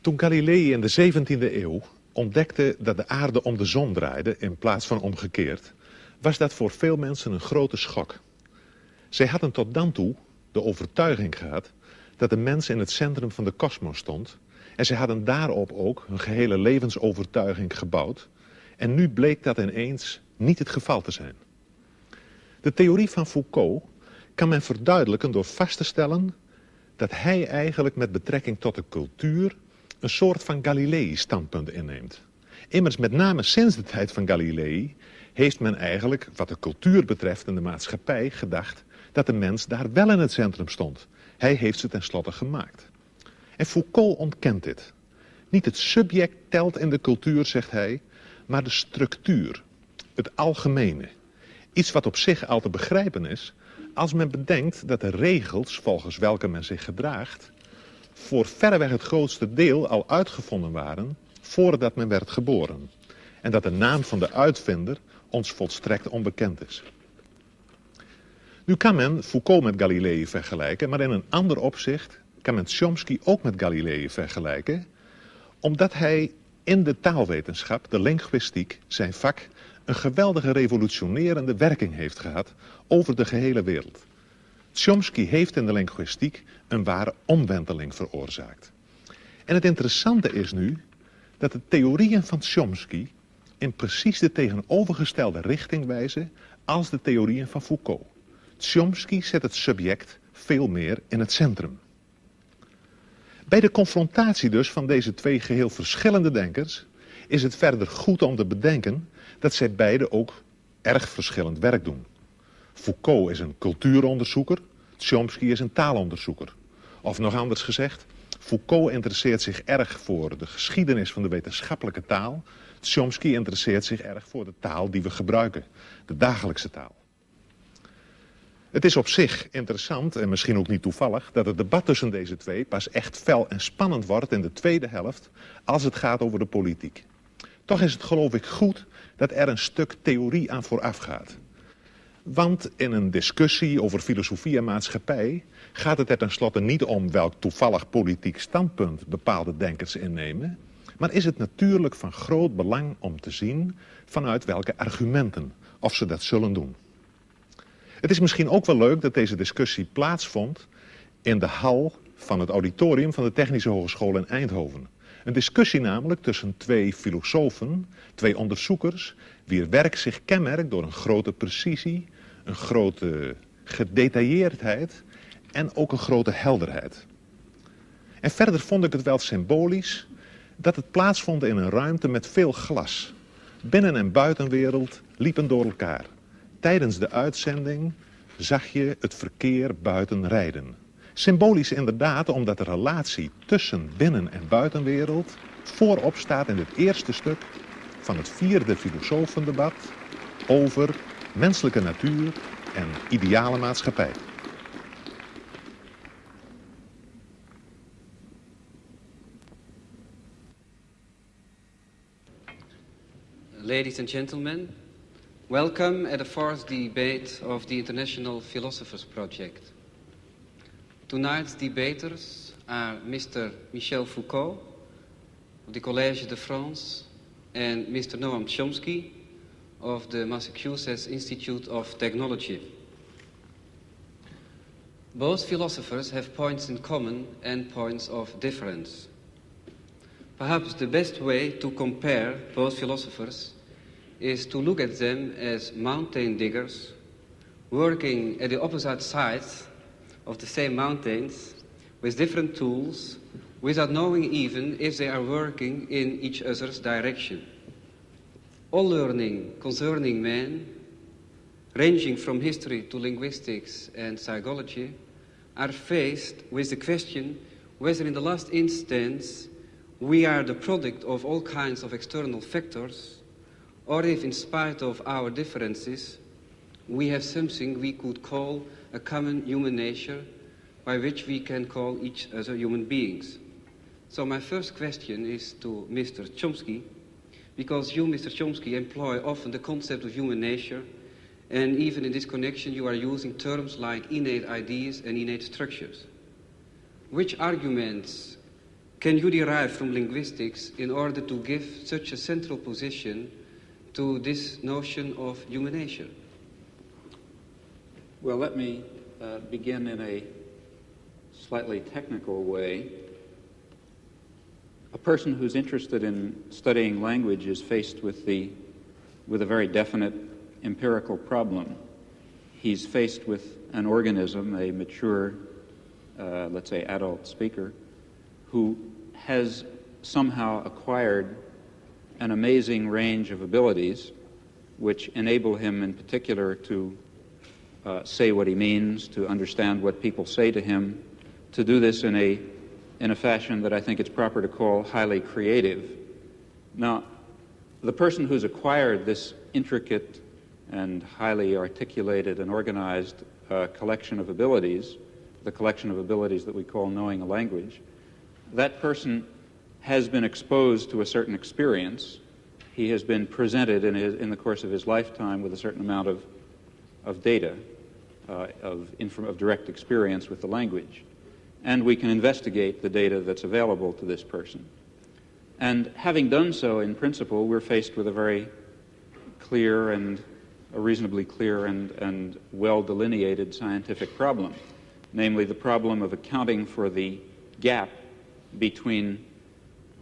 Toen Galilei in de 17e eeuw ontdekte dat de aarde om de zon draaide in plaats van omgekeerd, was dat voor veel mensen een grote schok. Zij hadden tot dan toe de overtuiging gehad dat de mens in het centrum van de kosmos stond en zij hadden daarop ook hun gehele levensovertuiging gebouwd en nu bleek dat ineens niet het geval te zijn. De theorie van Foucault kan men verduidelijken door vast te stellen dat hij eigenlijk met betrekking tot de cultuur een soort van Galilei-standpunt inneemt. Immers met name sinds de tijd van Galilei heeft men eigenlijk, wat de cultuur betreft en de maatschappij, gedacht dat de mens daar wel in het centrum stond. Hij heeft ze tenslotte gemaakt. En Foucault ontkent dit. Niet het subject telt in de cultuur, zegt hij, maar de structuur, het algemene. Iets wat op zich al te begrijpen is, als men bedenkt dat de regels volgens welke men zich gedraagt voor verreweg het grootste deel al uitgevonden waren voordat men werd geboren. En dat de naam van de uitvinder ons volstrekt onbekend is. Nu kan men Foucault met Galilei vergelijken, maar in een ander opzicht kan men Chomsky ook met Galilei vergelijken, omdat hij in de taalwetenschap, de linguïstiek, zijn vak, een geweldige revolutionerende werking heeft gehad over de gehele wereld. Chomsky heeft in de linguïstiek een ware omwenteling veroorzaakt. En het interessante is nu dat de theorieën van Chomsky in precies de tegenovergestelde richting wijzen als de theorieën van Foucault. Chomsky zet het subject veel meer in het centrum. Bij de confrontatie dus van deze twee geheel verschillende denkers is het verder goed om te bedenken dat zij beide ook erg verschillend werk doen. Foucault is een cultuuronderzoeker, Chomsky is een taalonderzoeker. Of nog anders gezegd, Foucault interesseert zich erg voor de geschiedenis van de wetenschappelijke taal. Chomsky interesseert zich erg voor de taal die we gebruiken, de dagelijkse taal. Het is op zich interessant, en misschien ook niet toevallig, dat het debat tussen deze twee pas echt fel en spannend wordt in de tweede helft als het gaat over de politiek. Toch is het geloof ik goed dat er een stuk theorie aan vooraf gaat. Want in een discussie over filosofie en maatschappij gaat het er tenslotte niet om welk toevallig politiek standpunt bepaalde denkers innemen, maar is het natuurlijk van groot belang om te zien vanuit welke argumenten, of ze dat zullen doen. Het is misschien ook wel leuk dat deze discussie plaatsvond in de hal van het auditorium van de Technische Hogeschool in Eindhoven. Een discussie namelijk tussen twee filosofen, twee onderzoekers, wier werk zich kenmerkt door een grote precisie, een grote gedetailleerdheid en ook een grote helderheid. En verder vond ik het wel symbolisch dat het plaatsvond in een ruimte met veel glas. Binnen- en buitenwereld liepen door elkaar. Tijdens de uitzending zag je het verkeer buiten rijden. Symbolisch inderdaad, omdat de relatie tussen binnen- en buitenwereld voorop staat in het eerste stuk van het 4e filosofendebat over menselijke natuur en ideale maatschappij. Ladies and gentlemen, welcome at the 4th debate of the International Philosophers Project. Tonight's debaters are Mr. Michel Foucault of the Collège de France and Mr. Noam Chomsky of the Massachusetts Institute of Technology. Both philosophers have points in common and points of difference. Perhaps the best way to compare both philosophers is to look at them as mountain diggers working at the opposite sides of the same mountains with different tools without knowing even if they are working in each other's direction. All learning concerning man, ranging from history to linguistics and psychology, are faced with the question whether in the last instance we are the product of all kinds of external factors, or if in spite of our differences we have something we could call a common human nature by which we can call each other human beings. So my first question is to Mr. Chomsky, because you, Mr. Chomsky, employ often the concept of human nature, and even in this connection you are using terms like innate ideas and innate structures. Which arguments can you derive from linguistics in order to give such a central position to this notion of human nature? Well, let me begin in a slightly technical way. A person who's interested in studying language is faced with a very definite empirical problem. He's faced with an organism, a mature, let's say adult speaker, who has somehow acquired an amazing range of abilities which enable him in particular to say what he means, to understand what people say to him, to do this in a fashion that I think it's proper to call highly creative. Now, the person who's acquired this intricate and highly articulated and organized collection of abilities, the collection of abilities that we call knowing a language, that person has been exposed to a certain experience. He has been presented in the course of his lifetime with a certain amount of data, of direct experience with the language. And we can investigate the data that's available to this person. And having done so, in principle, we're faced with a very clear and a reasonably clear and well-delineated scientific problem, namely the problem of accounting for the gap between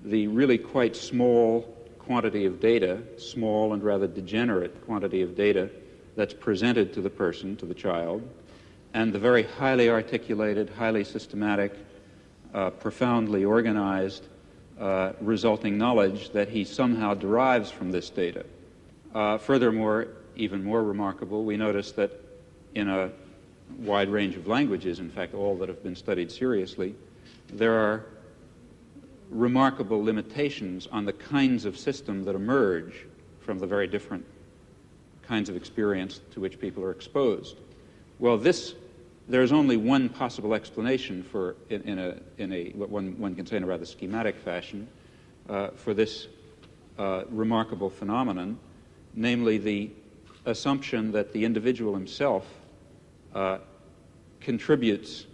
the really quite small quantity of data, small and rather degenerate quantity of data that's presented to the person, to the child, and the very highly articulated, highly systematic, profoundly organized, resulting knowledge that he somehow derives from this data. Furthermore, even more remarkable, we notice that in a wide range of languages, in fact all that have been studied seriously, there are remarkable limitations on the kinds of system that emerge from the very different kinds of experience to which people are exposed. Well, there's only one possible explanation for, what one can say in a rather schematic fashion, for this remarkable phenomenon, namely the assumption that the individual himself contributes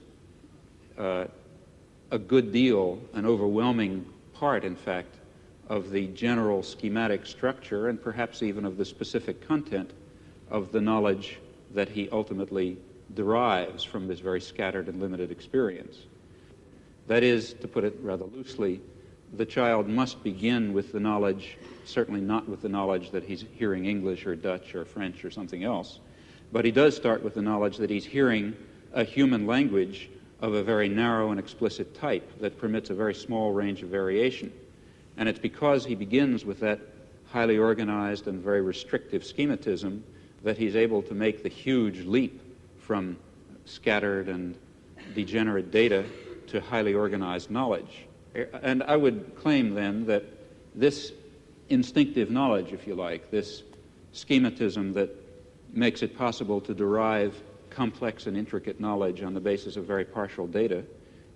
a good deal, an overwhelming part, in fact, of the general schematic structure and perhaps even of the specific content of the knowledge that he ultimately derives from this very scattered and limited experience. That is, to put it rather loosely, the child must begin with the knowledge, certainly not with the knowledge that he's hearing English or Dutch or French or something else, but he does start with the knowledge that he's hearing a human language of a very narrow and explicit type that permits a very small range of variation. And it's because he begins with that highly organized and very restrictive schematism that he's able to make the huge leap from scattered and degenerate data to highly organized knowledge. And I would claim then that this instinctive knowledge, if you like, this schematism that makes it possible to derive complex and intricate knowledge on the basis of very partial data,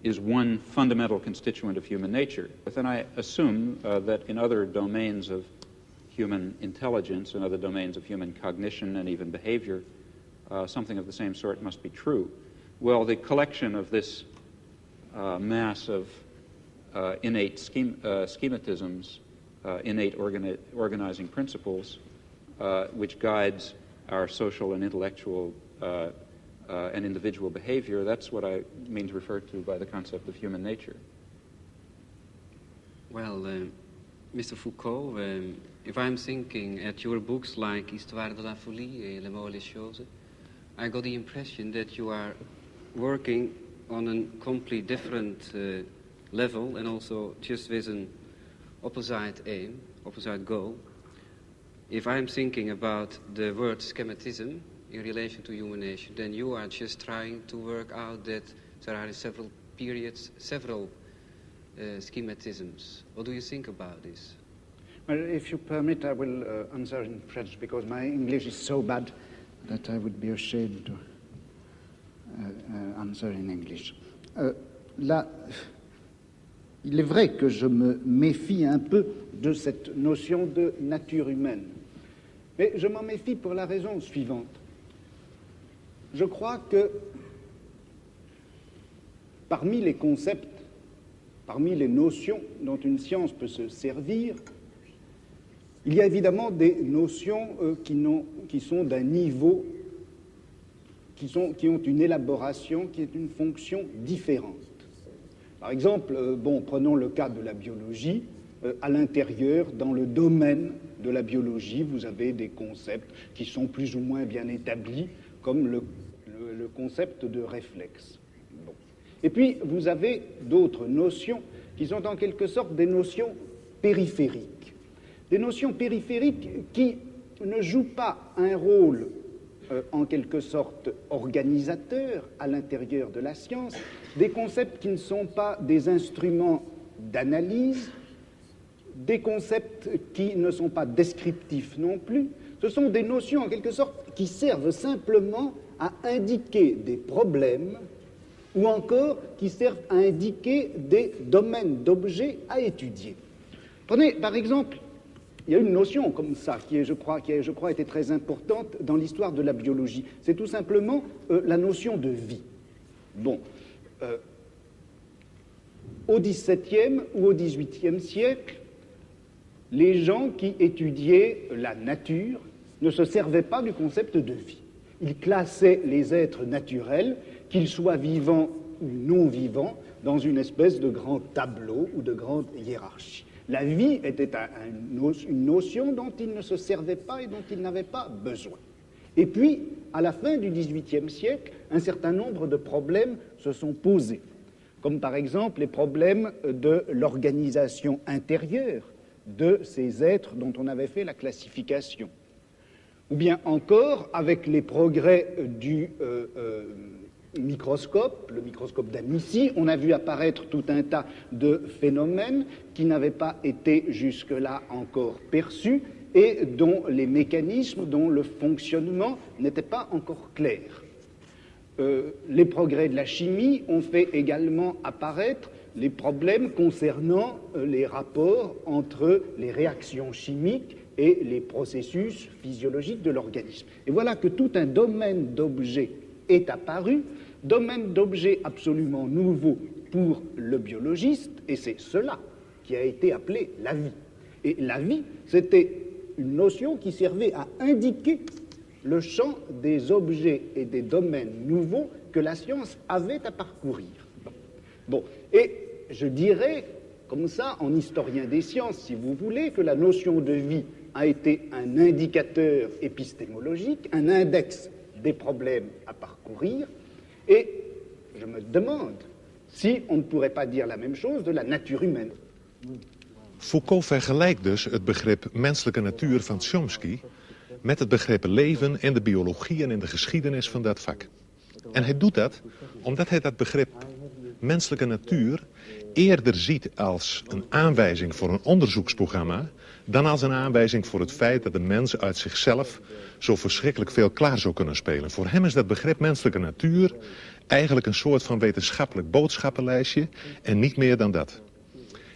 is one fundamental constituent of human nature. But then I assume that in other domains of human intelligence and other domains of human cognition and even behavior, something of the same sort must be true. Well, the collection of this mass of innate schematisms, innate organizing principles, which guides our social and intellectual and individual behavior, that's what I mean to refer to by the concept of human nature. Well, Mr. Foucault, if I'm thinking at your books like Histoire de la folie et Les mots et les choses, I got the impression that you are working on a completely different level and also just with an opposite aim, opposite goal. If I'm thinking about the word schematism in relation to human nature, then you are just trying to work out that there are several periods, several schematisms. What do you think about this? Well, if you permit, I will answer in French because my English is so bad that I would be ashamed to answer in English. Là, il est vrai que je me méfie un peu de cette notion de nature humaine. Mais je m'en méfie pour la raison suivante. Je crois que parmi les concepts parmi les notions dont une science peut se servir, il y a évidemment des notions qui sont d'un niveau, qui ont une élaboration, qui est une fonction différente. Par exemple, prenons le cas de la biologie. À l'intérieur, dans le domaine de la biologie, vous avez des concepts qui sont plus ou moins bien établis, comme le concept de réflexe. Bon. Et puis, vous avez d'autres notions qui sont en quelque sorte des notions périphériques. Des notions périphériques qui ne jouent pas un rôle en quelque sorte organisateur à l'intérieur de la science, des concepts qui ne sont pas des instruments d'analyse, des concepts qui ne sont pas descriptifs non plus. Ce sont des notions en quelque sorte qui servent simplement à indiquer des problèmes ou encore qui servent à indiquer des domaines d'objets à étudier. Prenez par exemple, il y a une notion comme ça qui, je crois, été très importante dans l'histoire de la biologie. C'est tout simplement la notion de vie. Bon, au XVIIe ou au XVIIIe siècle, les gens qui étudiaient la nature ne se servaient pas du concept de vie. Ils classaient les êtres naturels, qu'ils soient vivants ou non vivants, dans une espèce de grand tableau ou de grande hiérarchie. La vie était une notion dont ils ne se servaient pas et dont ils n'avaient pas besoin. Et puis, à la fin du XVIIIe siècle, un certain nombre de problèmes se sont posés, comme par exemple les problèmes de l'organisation intérieure de ces êtres dont on avait fait la classification. Ou bien encore, avec les progrès du microscope, le microscope d'Amici, on a vu apparaître tout un tas de phénomènes qui n'avaient pas été jusque-là encore perçus et dont les mécanismes, dont le fonctionnement n'était pas encore clair. Les progrès de la chimie ont fait également apparaître les problèmes concernant les rapports entre les réactions chimiques et les processus physiologiques de l'organisme. Et voilà que tout un domaine d'objets est apparu, domaine d'objets absolument nouveau pour le biologiste, et c'est cela qui a été appelé la vie. Et la vie, c'était une notion qui servait à indiquer le champ des objets et des domaines nouveaux que la science avait à parcourir. Bon, et je dirais, comme ça, en historien des sciences, si vous voulez, que la notion de vie a été un indicateur épistémologique, un index des problèmes à parcourir, et je me demande si on ne pourrait pas dire la même chose de la nature humaine. Foucault vergelijkt dus het begrip menselijke natuur van Chomsky met het begrip leven in de biologie en in de geschiedenis van dat vak. En hij doet dat omdat hij dat begrip menselijke natuur eerder ziet als een aanwijzing voor een onderzoeksprogramma dan als een aanwijzing voor het feit dat de mens uit zichzelf zo verschrikkelijk veel klaar zou kunnen spelen. Voor hem is dat begrip menselijke natuur eigenlijk een soort van wetenschappelijk boodschappenlijstje en niet meer dan dat.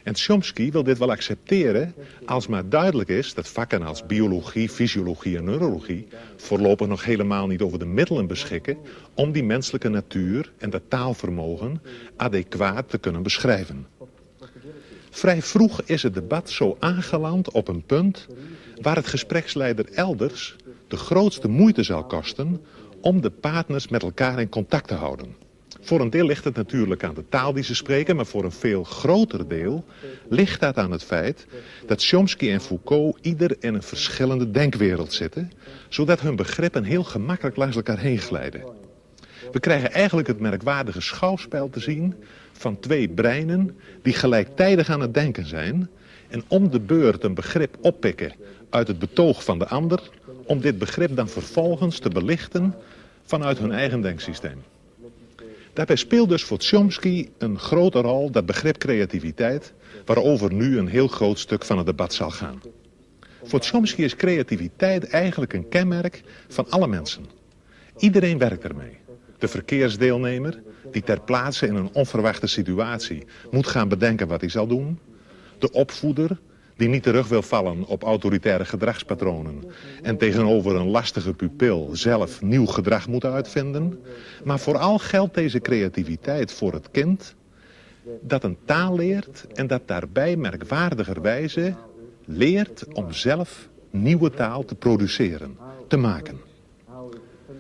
En Chomsky wil dit wel accepteren als maar duidelijk is dat vakken als biologie, fysiologie en neurologie voorlopig nog helemaal niet over de middelen beschikken om die menselijke natuur en dat taalvermogen adequaat te kunnen beschrijven. Vrij vroeg is het debat zo aangeland op een punt waar het gespreksleider elders de grootste moeite zal kosten om de partners met elkaar in contact te houden. Voor een deel ligt het natuurlijk aan de taal die ze spreken, maar voor een veel groter deel ligt dat aan het feit dat Chomsky en Foucault ieder in een verschillende denkwereld zitten, zodat hun begrippen heel gemakkelijk langs elkaar heen glijden. We krijgen eigenlijk het merkwaardige schouwspel te zien van twee breinen die gelijktijdig aan het denken zijn en om de beurt een begrip oppikken uit het betoog van de ander, om dit begrip dan vervolgens te belichten vanuit hun eigen denksysteem. Daarbij speelt dus voor Chomsky een grote rol dat begrip creativiteit, waarover nu een heel groot stuk van het debat zal gaan. Voor Chomsky is creativiteit eigenlijk een kenmerk van alle mensen. Iedereen werkt ermee. De verkeersdeelnemer, die ter plaatse in een onverwachte situatie moet gaan bedenken wat hij zal doen. De opvoeder, die niet terug wil vallen op autoritaire gedragspatronen en tegenover een lastige pupil zelf nieuw gedrag moet uitvinden. Maar vooral geldt deze creativiteit voor het kind dat een taal leert en dat daarbij merkwaardigerwijze leert om zelf nieuwe taal te produceren, te maken.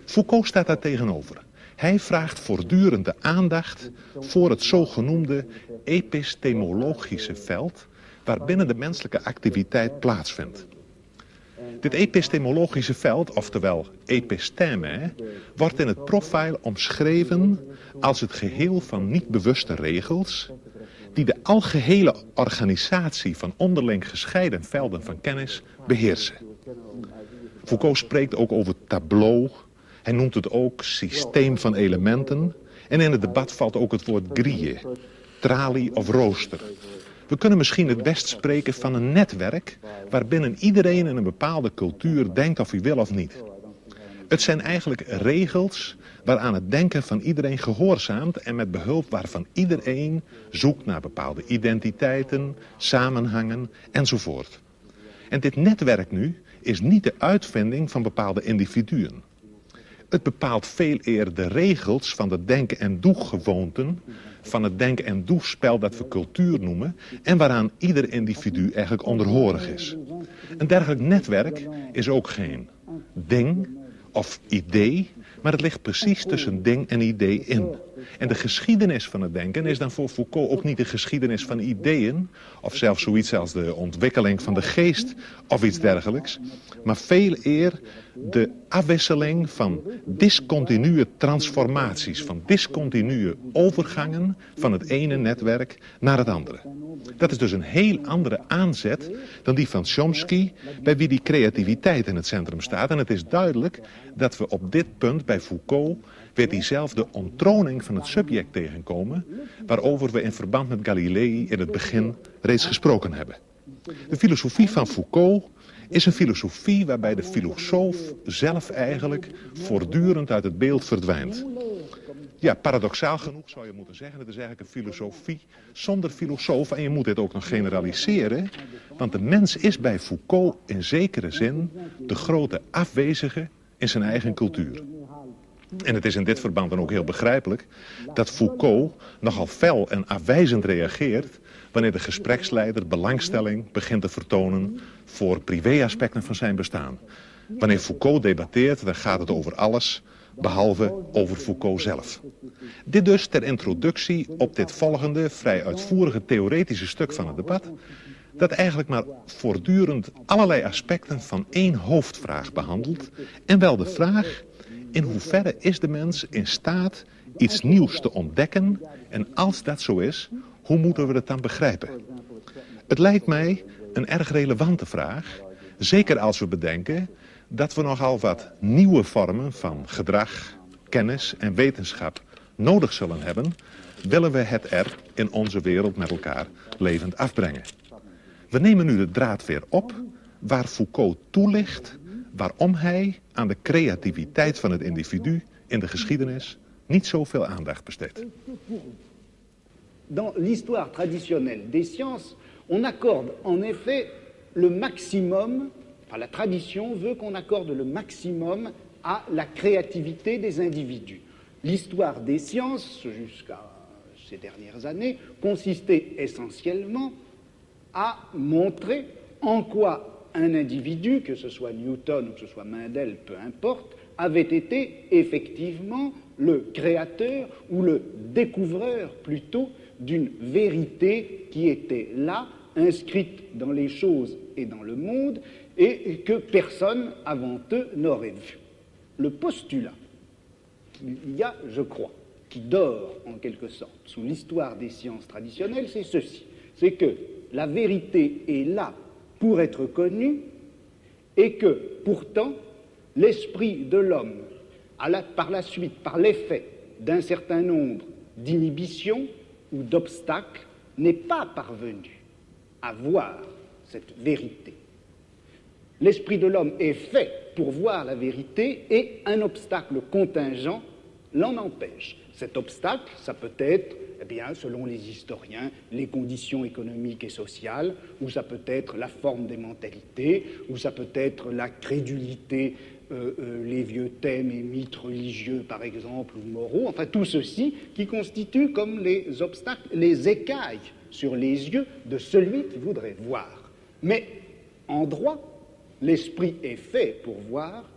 Foucault staat daar tegenover. Hij vraagt voortdurend de aandacht voor het zogenoemde epistemologische veld waarbinnen de menselijke activiteit plaatsvindt. Dit epistemologische veld, oftewel episteme, wordt in het profiel omschreven als het geheel van niet bewuste regels die de algehele organisatie van onderling gescheiden velden van kennis beheersen. Foucault spreekt ook over tableau, hij noemt het ook systeem van elementen en in het debat valt ook het woord grille, tralie of rooster. We kunnen misschien het best spreken van een netwerk waarbinnen iedereen in een bepaalde cultuur denkt of hij wil of niet. Het zijn eigenlijk regels waaraan het denken van iedereen gehoorzaamt en met behulp waarvan iedereen zoekt naar bepaalde identiteiten, samenhangen enzovoort. En dit netwerk nu is niet de uitvinding van bepaalde individuen. Het bepaalt veel eer de regels van de denken- en doegewoonten, van het denken- en doespel dat we cultuur noemen en waaraan ieder individu eigenlijk onderhorig is. Een dergelijk netwerk is ook geen ding of idee, maar het ligt precies tussen ding en idee in. En de geschiedenis van het denken is dan voor Foucault ook niet de geschiedenis van ideeën, of zelfs zoiets als de ontwikkeling van de geest of iets dergelijks, maar veel eer de afwisseling van discontinue transformaties, van discontinue overgangen van het ene netwerk naar het andere. Dat is dus een heel andere aanzet dan die van Chomsky, bij wie die creativiteit in het centrum staat. En het is duidelijk dat we op dit punt bij Foucault weer diezelfde onttroning van het subject tegenkomen, waarover we in verband met Galilei in het begin reeds gesproken hebben. De filosofie van Foucault is een filosofie waarbij de filosoof zelf eigenlijk voortdurend uit het beeld verdwijnt. Ja, paradoxaal genoeg zou je moeten zeggen, het is eigenlijk een filosofie zonder filosoof. En je moet dit ook nog generaliseren, want de mens is bij Foucault in zekere zin de grote afwezige in zijn eigen cultuur. En het is in dit verband dan ook heel begrijpelijk dat Foucault nogal fel en afwijzend reageert wanneer de gespreksleider belangstelling begint te vertonen voor privéaspecten van zijn bestaan. Wanneer Foucault debatteert, dan gaat het over alles, behalve over Foucault zelf. Dit dus ter introductie op dit volgende, vrij uitvoerige theoretische stuk van het debat, dat eigenlijk maar voortdurend allerlei aspecten van één hoofdvraag behandelt, en wel de vraag: in hoeverre is de mens in staat iets nieuws te ontdekken? En als dat zo is, hoe moeten we het dan begrijpen? Het lijkt mij een erg relevante vraag, zeker als we bedenken dat we nogal wat nieuwe vormen van gedrag, kennis en wetenschap nodig zullen hebben, willen we het er in onze wereld met elkaar levend afbrengen. We nemen nu de draad weer op waar Foucault toelicht waarom hij aan de creativiteit van het individu in de geschiedenis niet zoveel aandacht besteedt. Dans l'histoire traditionnelle des sciences, on accorde en effet le maximum, enfin la tradition veut qu'on accorde le maximum à la créativité des individus. L'histoire des sciences, jusqu'à ces dernières années, consistait essentiellement à montrer en quoi un individu, que ce soit Newton ou que ce soit Mendel, peu importe, avait été effectivement le créateur ou le découvreur plutôt d'une vérité qui était là, inscrite dans les choses et dans le monde, et que personne avant eux n'aurait vu. Le postulat qu'il y a, je crois, qui dort en quelque sorte sous l'histoire des sciences traditionnelles, c'est ceci, c'est que la vérité est là pour être connue et que pourtant l'esprit de l'homme, par la suite, par l'effet d'un certain nombre d'inhibitions ou d'obstacles, n'est pas parvenu à voir cette vérité. L'esprit de l'homme est fait pour voir la vérité et un obstacle contingent l'en empêche. Cet obstacle, ça peut être, eh bien, selon les historiens, les conditions économiques et sociales, ou ça peut être la forme des mentalités, ou ça peut être la crédulité les vieux thèmes et mythes religieux, par exemple, ou moraux, enfin tout ceci qui constitue comme les obstacles, les écailles sur les yeux de celui qui voudrait voir. Mais en droit, l'esprit est fait pour voir,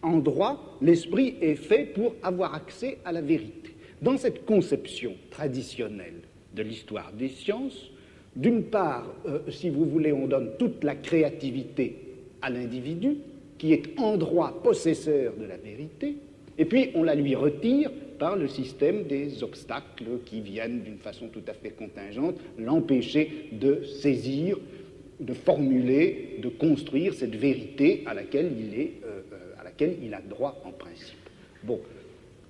en droit, l'esprit est fait pour avoir accès à la vérité. Dans cette conception traditionnelle de l'histoire des sciences, d'une part, si vous voulez, on donne toute la créativité à l'individu, qui est en droit possesseur de la vérité, et puis on la lui retire par le système des obstacles qui viennent d'une façon tout à fait contingente l'empêcher de saisir, de formuler, de construire cette vérité à laquelle il a droit en principe. Bon.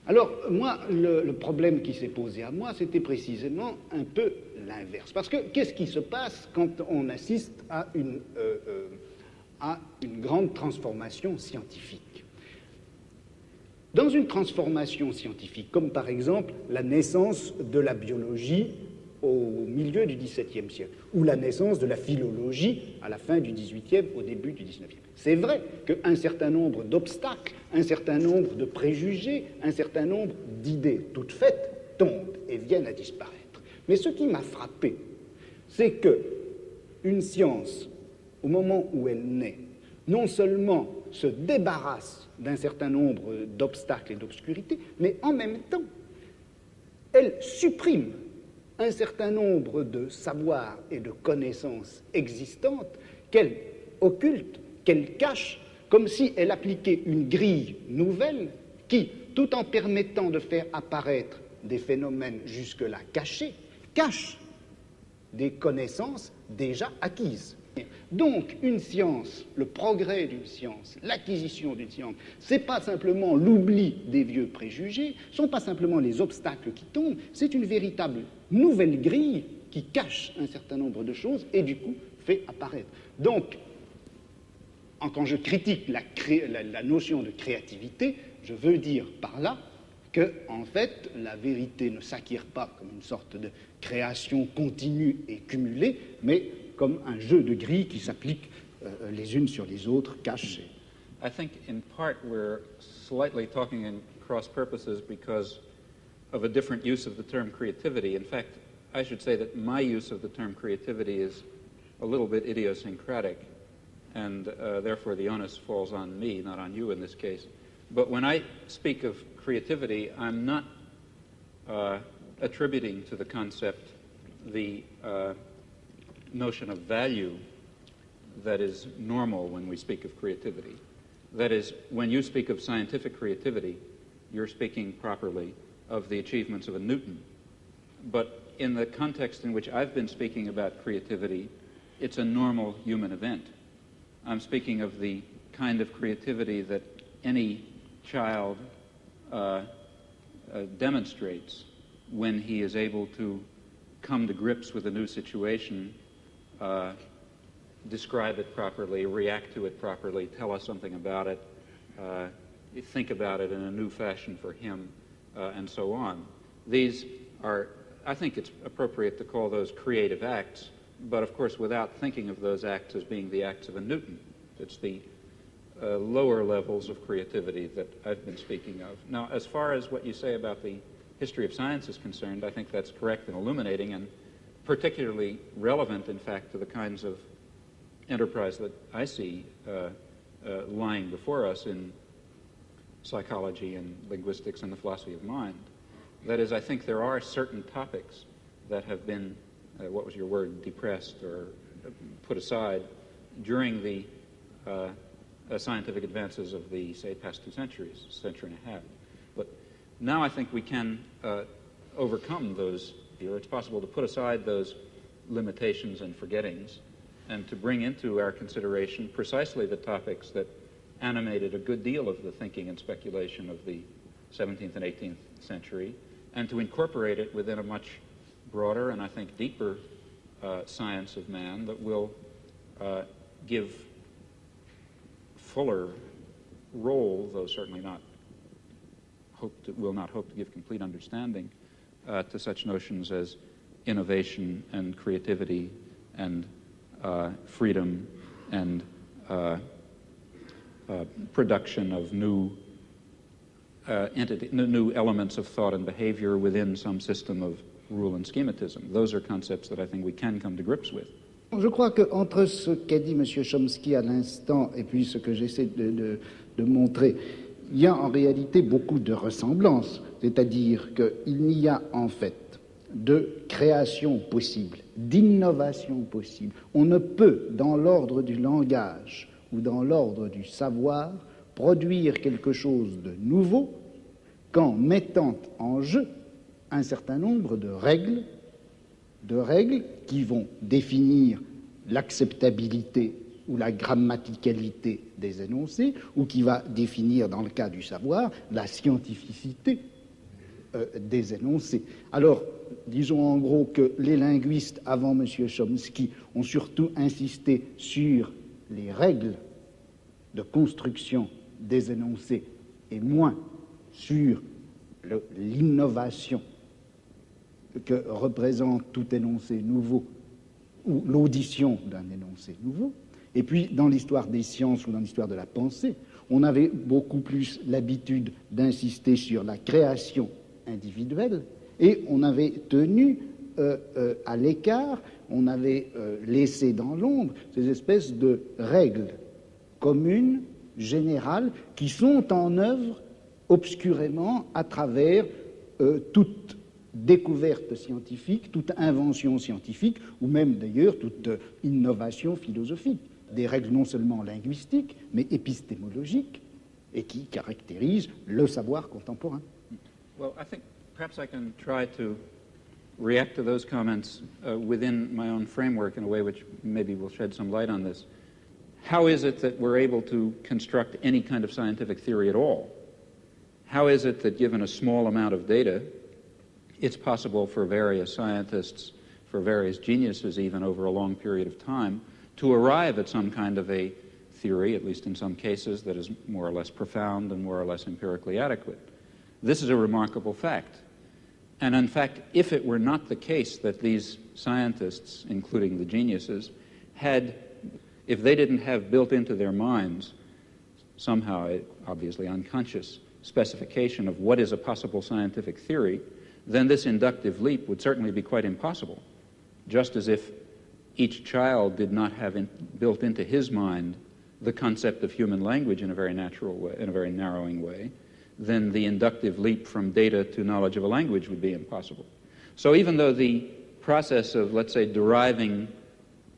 Alors, moi, le problème qui s'est posé à moi, c'était précisément un peu l'inverse. Parce que qu'est-ce qui se passe quand on assiste à une grande transformation scientifique? Dans une transformation scientifique, comme par exemple la naissance de la biologie au milieu du XVIIe siècle, ou la naissance de la philologie à la fin du XVIIIe, au début du XIXe. C'est vrai qu'un certain nombre d'obstacles, un certain nombre de préjugés, un certain nombre d'idées toutes faites tombent et viennent à disparaître. Mais ce qui m'a frappé, c'est qu'une science, au moment où elle naît, non seulement se débarrasse d'un certain nombre d'obstacles et d'obscurités, mais en même temps, elle supprime un certain nombre de savoirs et de connaissances existantes qu'elle occulte, qu'elle cache, comme si elle appliquait une grille nouvelle qui, tout en permettant de faire apparaître des phénomènes jusque-là cachés, cache des connaissances déjà acquises. Donc, une science, le progrès d'une science, l'acquisition d'une science, ce n'est pas simplement l'oubli des vieux préjugés, ce ne sont pas simplement les obstacles qui tombent, c'est une véritable nouvelle grille qui cache un certain nombre de choses et du coup fait apparaître. Donc, quand je critique la notion de créativité, je veux dire par là que, en fait, la vérité ne s'acquiert pas comme une sorte de création continue et cumulée, mais comme un jeu de grilles qui s'appliquent les unes sur les autres, cachées. I think in part we're slightly talking in cross purposes because of a different use of the term creativity. In fact, I should say that my use of the term creativity is a little bit idiosyncratic, and therefore the onus falls on me, not on you in this case. But when I speak of creativity, I'm not attributing to the concept the notion of value that is normal when we speak of creativity. That is, when you speak of scientific creativity, you're speaking properly of the achievements of a Newton. But in the context in which I've been speaking about creativity, it's a normal human event. I'm speaking of the kind of creativity that any child demonstrates when he is able to come to grips with a new situation, describe it properly, react to it properly, tell us something about it, think about it in a new fashion for him, and so on. These are, I think it's appropriate to call those creative acts, but of course without thinking of those acts as being the acts of a Newton. It's the lower levels of creativity that I've been speaking of. Now, as far as what you say about the history of science is concerned, I think that's correct and illuminating, and particularly relevant, in fact, to the kinds of enterprise that I see lying before us in psychology and linguistics and the philosophy of mind. That is, I think there are certain topics that have been, what was your word, depressed or put aside during the scientific advances of the, say, past 2 centuries, century and a half. But now I think we can overcome those, it's possible to put aside those limitations and forgettings and to bring into our consideration precisely the topics that animated a good deal of the thinking and speculation of the 17th and 18th century, and to incorporate it within a much broader and I think deeper science of man that will give fuller role, though certainly will not hope to give complete understanding to such notions as innovation and creativity and freedom and production of new new elements of thought and behavior within some system of rule and schematism. Those are concepts that I think we can come to grips with. Je crois qu'entre ce qu'a dit M. Chomsky à l'instant et puis ce que j'essaie de montrer, il y a en réalité beaucoup de ressemblances. C'est-à-dire qu'il n'y a en fait de création possible, d'innovation possible. On ne peut, dans l'ordre du langage ou dans l'ordre du savoir, produire quelque chose de nouveau qu'en mettant en jeu un certain nombre de règles qui vont définir l'acceptabilité ou la grammaticalité des énoncés, ou qui va définir, dans le cas du savoir, la scientificité des énoncés. Alors, disons en gros que les linguistes avant M. Chomsky ont surtout insisté sur les règles de construction des énoncés et moins sur l'innovation que représente tout énoncé nouveau ou l'audition d'un énoncé nouveau. Et puis, dans l'histoire des sciences ou dans l'histoire de la pensée, on avait beaucoup plus l'habitude d'insister sur la création individuelle et on avait tenu à l'écart, on avait laissé dans l'ombre ces espèces de règles communes, générales, qui sont en œuvre obscurément à travers toute découverte scientifique, toute invention scientifique, ou même d'ailleurs toute innovation philosophique. Des règles non seulement linguistiques, mais épistémologiques, et qui caractérisent le savoir contemporain. Well, I think perhaps I can try to react to those comments within my own framework in a way which maybe will shed some light on this. How is it that we're able to construct any kind of scientific theory at all? How is it that given a small amount of data, it's possible for various scientists, for various geniuses even over a long period of time, to arrive at some kind of a theory, at least in some cases, that is more or less profound and more or less empirically adequate? This is a remarkable fact. And in fact, if it were not the case that these scientists, including the geniuses, if they didn't have built into their minds somehow, obviously unconscious, specification of what is a possible scientific theory, then this inductive leap would certainly be quite impossible. Just as if each child did not have built into his mind the concept of human language in a very natural way, in a very narrowing way, then the inductive leap from data to knowledge of a language would be impossible. So even though the process of, let's say, deriving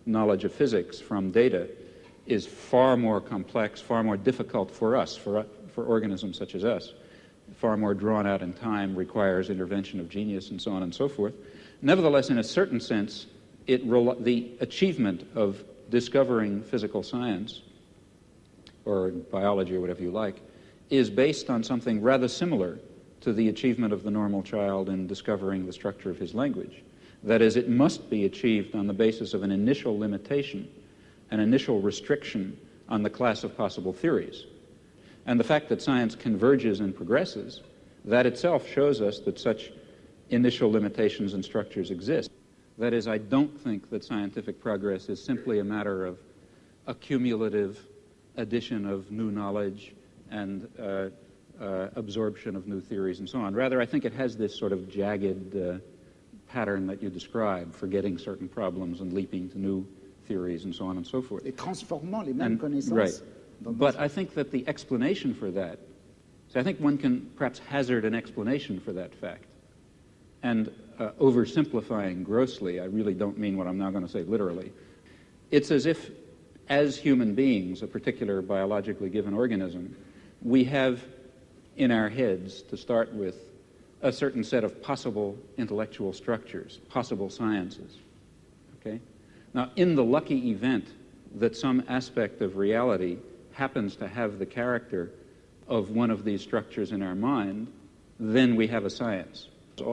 knowledge of physics from data is far more complex, far more difficult for us, for organisms such as us, far more drawn out in time, requires intervention of genius and so on and so forth. Nevertheless, in a certain sense, the achievement of discovering physical science, or biology or whatever you like, is based on something rather similar to the achievement of the normal child in discovering the structure of his language. That is, it must be achieved on the basis of an initial limitation, an initial restriction on the class of possible theories. And the fact that science converges and progresses, that itself shows us that such initial limitations and structures exist. That is, I don't think that scientific progress is simply a matter of a cumulative addition of new knowledge and absorption of new theories and so on. Rather, I think it has this sort of jagged pattern that you describe, forgetting certain problems and leaping to new theories and so on and so forth. Et transformant les mêmes connaissances. Right. But I think that the explanation for that, so I think one can perhaps hazard an explanation for that fact. And oversimplifying grossly, I really don't mean what I'm now going to say literally. It's as if, as human beings, a particular biologically given organism, we have in our heads, to start with, a certain set of possible intellectual structures, possible sciences. Okay? Now, in the lucky event that some aspect of reality happens to have the character of one of these structures in our mind, then we have a science.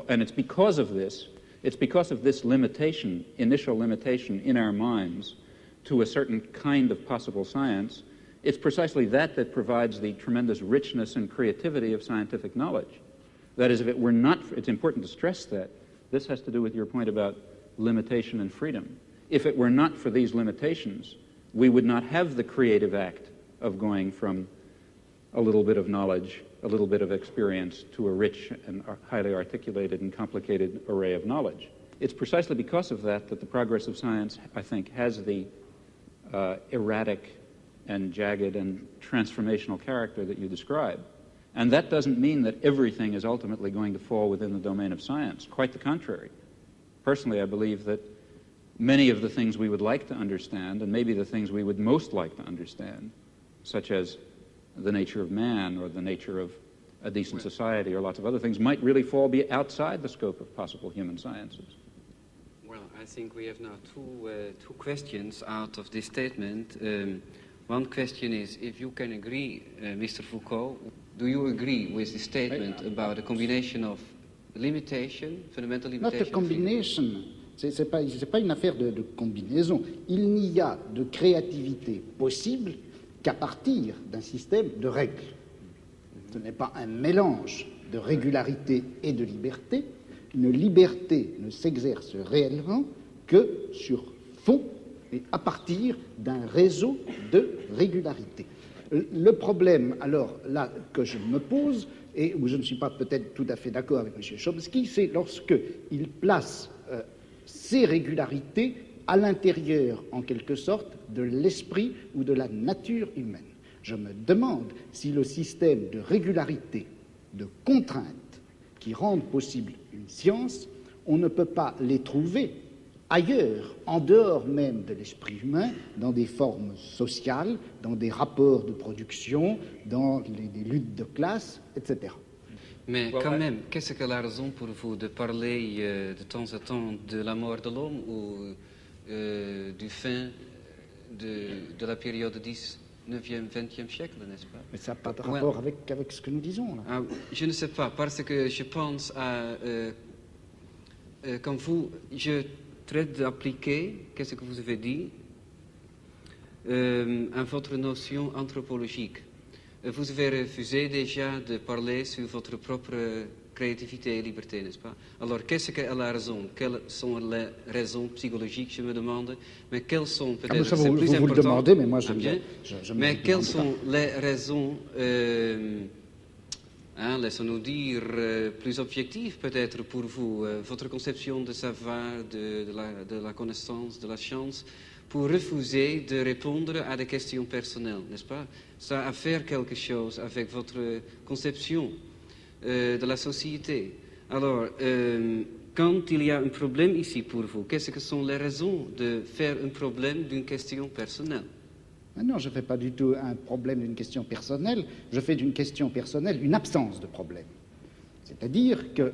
And it's because of this limitation, initial limitation in our minds to a certain kind of possible science, it's precisely that provides the tremendous richness and creativity of scientific knowledge. That is, if it were not, it's important to stress that. This has to do with your point about limitation and freedom. If it were not for these limitations, we would not have the creative act of going from a little bit of knowledge, a little bit of experience, to a rich and highly articulated and complicated array of knowledge. It's precisely because of that that the progress of science, I think, has the erratic and jagged and transformational character that you describe. And that doesn't mean that everything is ultimately going to fall within the domain of science. Quite the contrary. Personally, I believe that many of the things we would like to understand, and maybe the things we would most like to understand, such as the nature of man or the nature of a decent society or lots of other things, might really be outside the scope of possible human sciences. Well, I think we have now two questions out of this statement. One question is, if you can agree, Mr. Foucault, do you agree with the statement about a combination of limitation, fundamental limitation? Not a combination. C'est pas une affaire de combinaison. Il n'y a de créativité possible qu'à partir d'un système de règles. Ce n'est pas un mélange de régularité et de liberté. Une liberté ne s'exerce réellement que sur fond et à partir d'un réseau de régularité. Le problème, alors là, que je me pose, et où je ne suis pas peut-être tout à fait d'accord avec M. Chomsky, c'est lorsqu'il place ces régularités à l'intérieur, en quelque sorte, de l'esprit ou de la nature humaine. Je me demande si le système de régularité, de contraintes qui rendent possible une science, on ne peut pas les trouver ailleurs, en dehors même de l'esprit humain, dans des formes sociales, dans des rapports de production, dans des luttes de classe, etc. Mais quand même, qu'est-ce que la raison pour vous de parler de temps en temps de la mort de l'homme ou du fin de la période 19e, 20e siècle, n'est-ce pas? Mais ça n'a pas de rapport avec ce que nous disons, là. Ah, je ne sais pas, parce que je pense à... quand je traite d'appliquer, qu'est-ce que vous avez dit, à votre notion anthropologique. Vous avez refusé déjà de parler sur votre propre créativité et liberté, n'est-ce pas? Alors, qu'est-ce qu'elle a raison? Quelles sont les raisons psychologiques, je me demande? Mais quelles sont peut-être... ça, vous le demandez, mais moi, je mais quelles sont les raisons, laissons-nous dire, plus objectives peut-être pour vous, votre conception de savoir, de la connaissance, de la science, pour refuser de répondre à des questions personnelles, n'est-ce pas? Ça a à faire quelque chose avec votre conception de la société. Alors, quand il y a un problème ici pour vous, qu'est-ce que sont les raisons de faire un problème d'une question personnelle? Non, je ne fais pas du tout un problème d'une question personnelle, je fais d'une question personnelle une absence de problème. C'est-à-dire que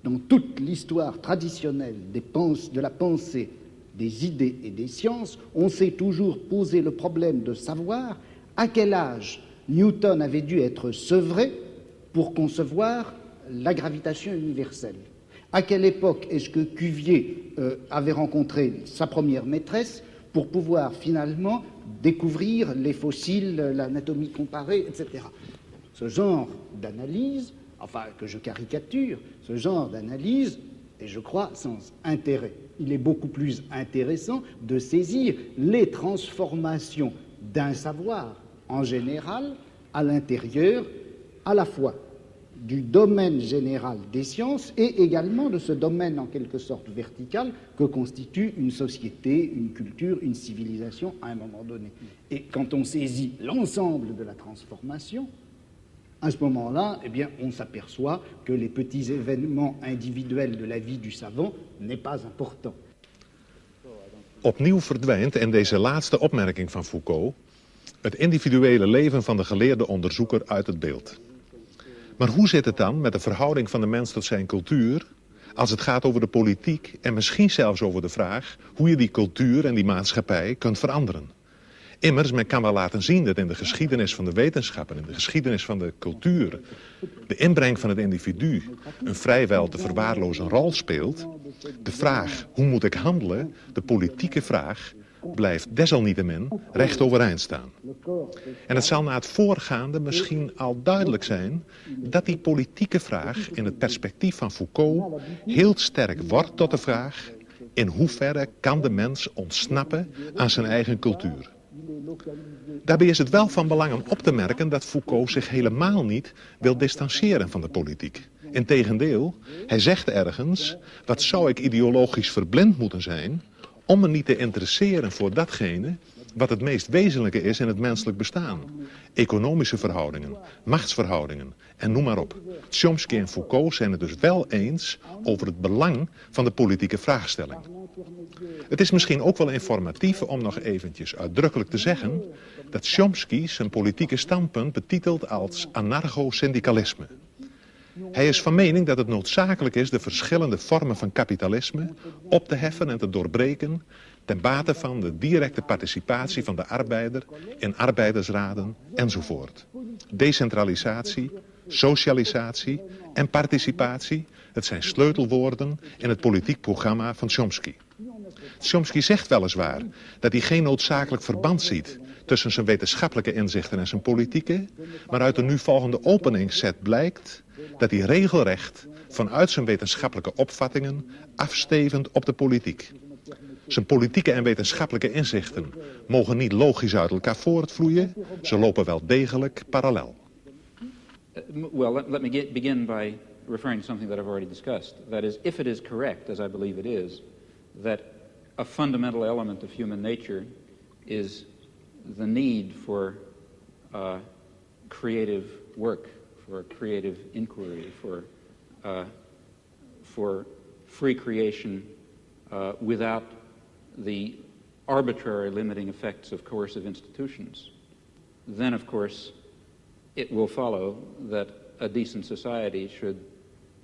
dans toute l'histoire traditionnelle de la pensée, des idées et des sciences, on s'est toujours posé le problème de savoir à quel âge Newton avait dû être sevré pour concevoir la gravitation universelle. À quelle époque est-ce que Cuvier avait rencontré sa première maîtresse pour pouvoir finalement découvrir les fossiles, l'anatomie comparée, etc. Ce genre d'analyse, enfin que je caricature, ce genre d'analyse est, je crois, sans intérêt. Il est beaucoup plus intéressant de saisir les transformations d'un savoir en général à l'intérieur à la fois du domaine général des sciences et également de ce domaine en quelque sorte vertical que constitue une société, une culture, une civilisation à un moment donné. Et quand on saisit l'ensemble de la transformation, à ce moment-là, eh bien, on s'aperçoit que les petits événements individuels de la vie du savant n'est pas important. Opnieuw verdwijnt in deze laatste opmerking van Foucault het individuele leven van de geleerde onderzoeker uit het beeld. Maar hoe zit het dan met de verhouding van de mens tot zijn cultuur als het gaat over de politiek en misschien zelfs over de vraag hoe je die cultuur en die maatschappij kunt veranderen? Immers, men kan wel laten zien dat in de geschiedenis van de wetenschap en in de geschiedenis van de cultuur de inbreng van het individu een vrijwel te verwaarlozen rol speelt. De vraag, hoe moet ik handelen, de politieke vraag, blijft desalniettemin recht overeind staan. En het zal na het voorgaande misschien al duidelijk zijn dat die politieke vraag in het perspectief van Foucault heel sterk wordt tot de vraag: in hoeverre kan de mens ontsnappen aan zijn eigen cultuur? Daarbij is het wel van belang om op te merken dat Foucault zich helemaal niet wil distancieren van de politiek. Integendeel, hij zegt ergens, wat zou ik ideologisch verblind moeten zijn om me niet te interesseren voor datgene wat het meest wezenlijke is in het menselijk bestaan. Economische verhoudingen, machtsverhoudingen en noem maar op. Chomsky en Foucault zijn het dus wel eens over het belang van de politieke vraagstelling. Het is misschien ook wel informatief om nog eventjes uitdrukkelijk te zeggen dat Chomsky zijn politieke standpunt betitelt als anarcho-syndicalisme. Hij is van mening dat het noodzakelijk is de verschillende vormen van kapitalisme op te heffen en te doorbreken ten bate van de directe participatie van de arbeider in arbeidersraden enzovoort. Decentralisatie, socialisatie en participatie, het zijn sleutelwoorden in het politiek programma van Chomsky. Chomsky zegt weliswaar dat hij geen noodzakelijk verband ziet tussen zijn wetenschappelijke inzichten en zijn politieke, maar uit de nu volgende openingsset blijkt dat hij regelrecht vanuit zijn wetenschappelijke opvattingen afstevend op de politiek. Zijn politieke en wetenschappelijke inzichten mogen niet logisch uit elkaar voortvloeien, ze lopen wel degelijk parallel. Well, let me begin by referring to something that I've already discussed. That is, if it is correct, as I believe it is, that a fundamental element of human nature is the need for creative work, for creative inquiry, for free creation without the arbitrary limiting effects of coercive institutions, then of course it will follow that a decent society should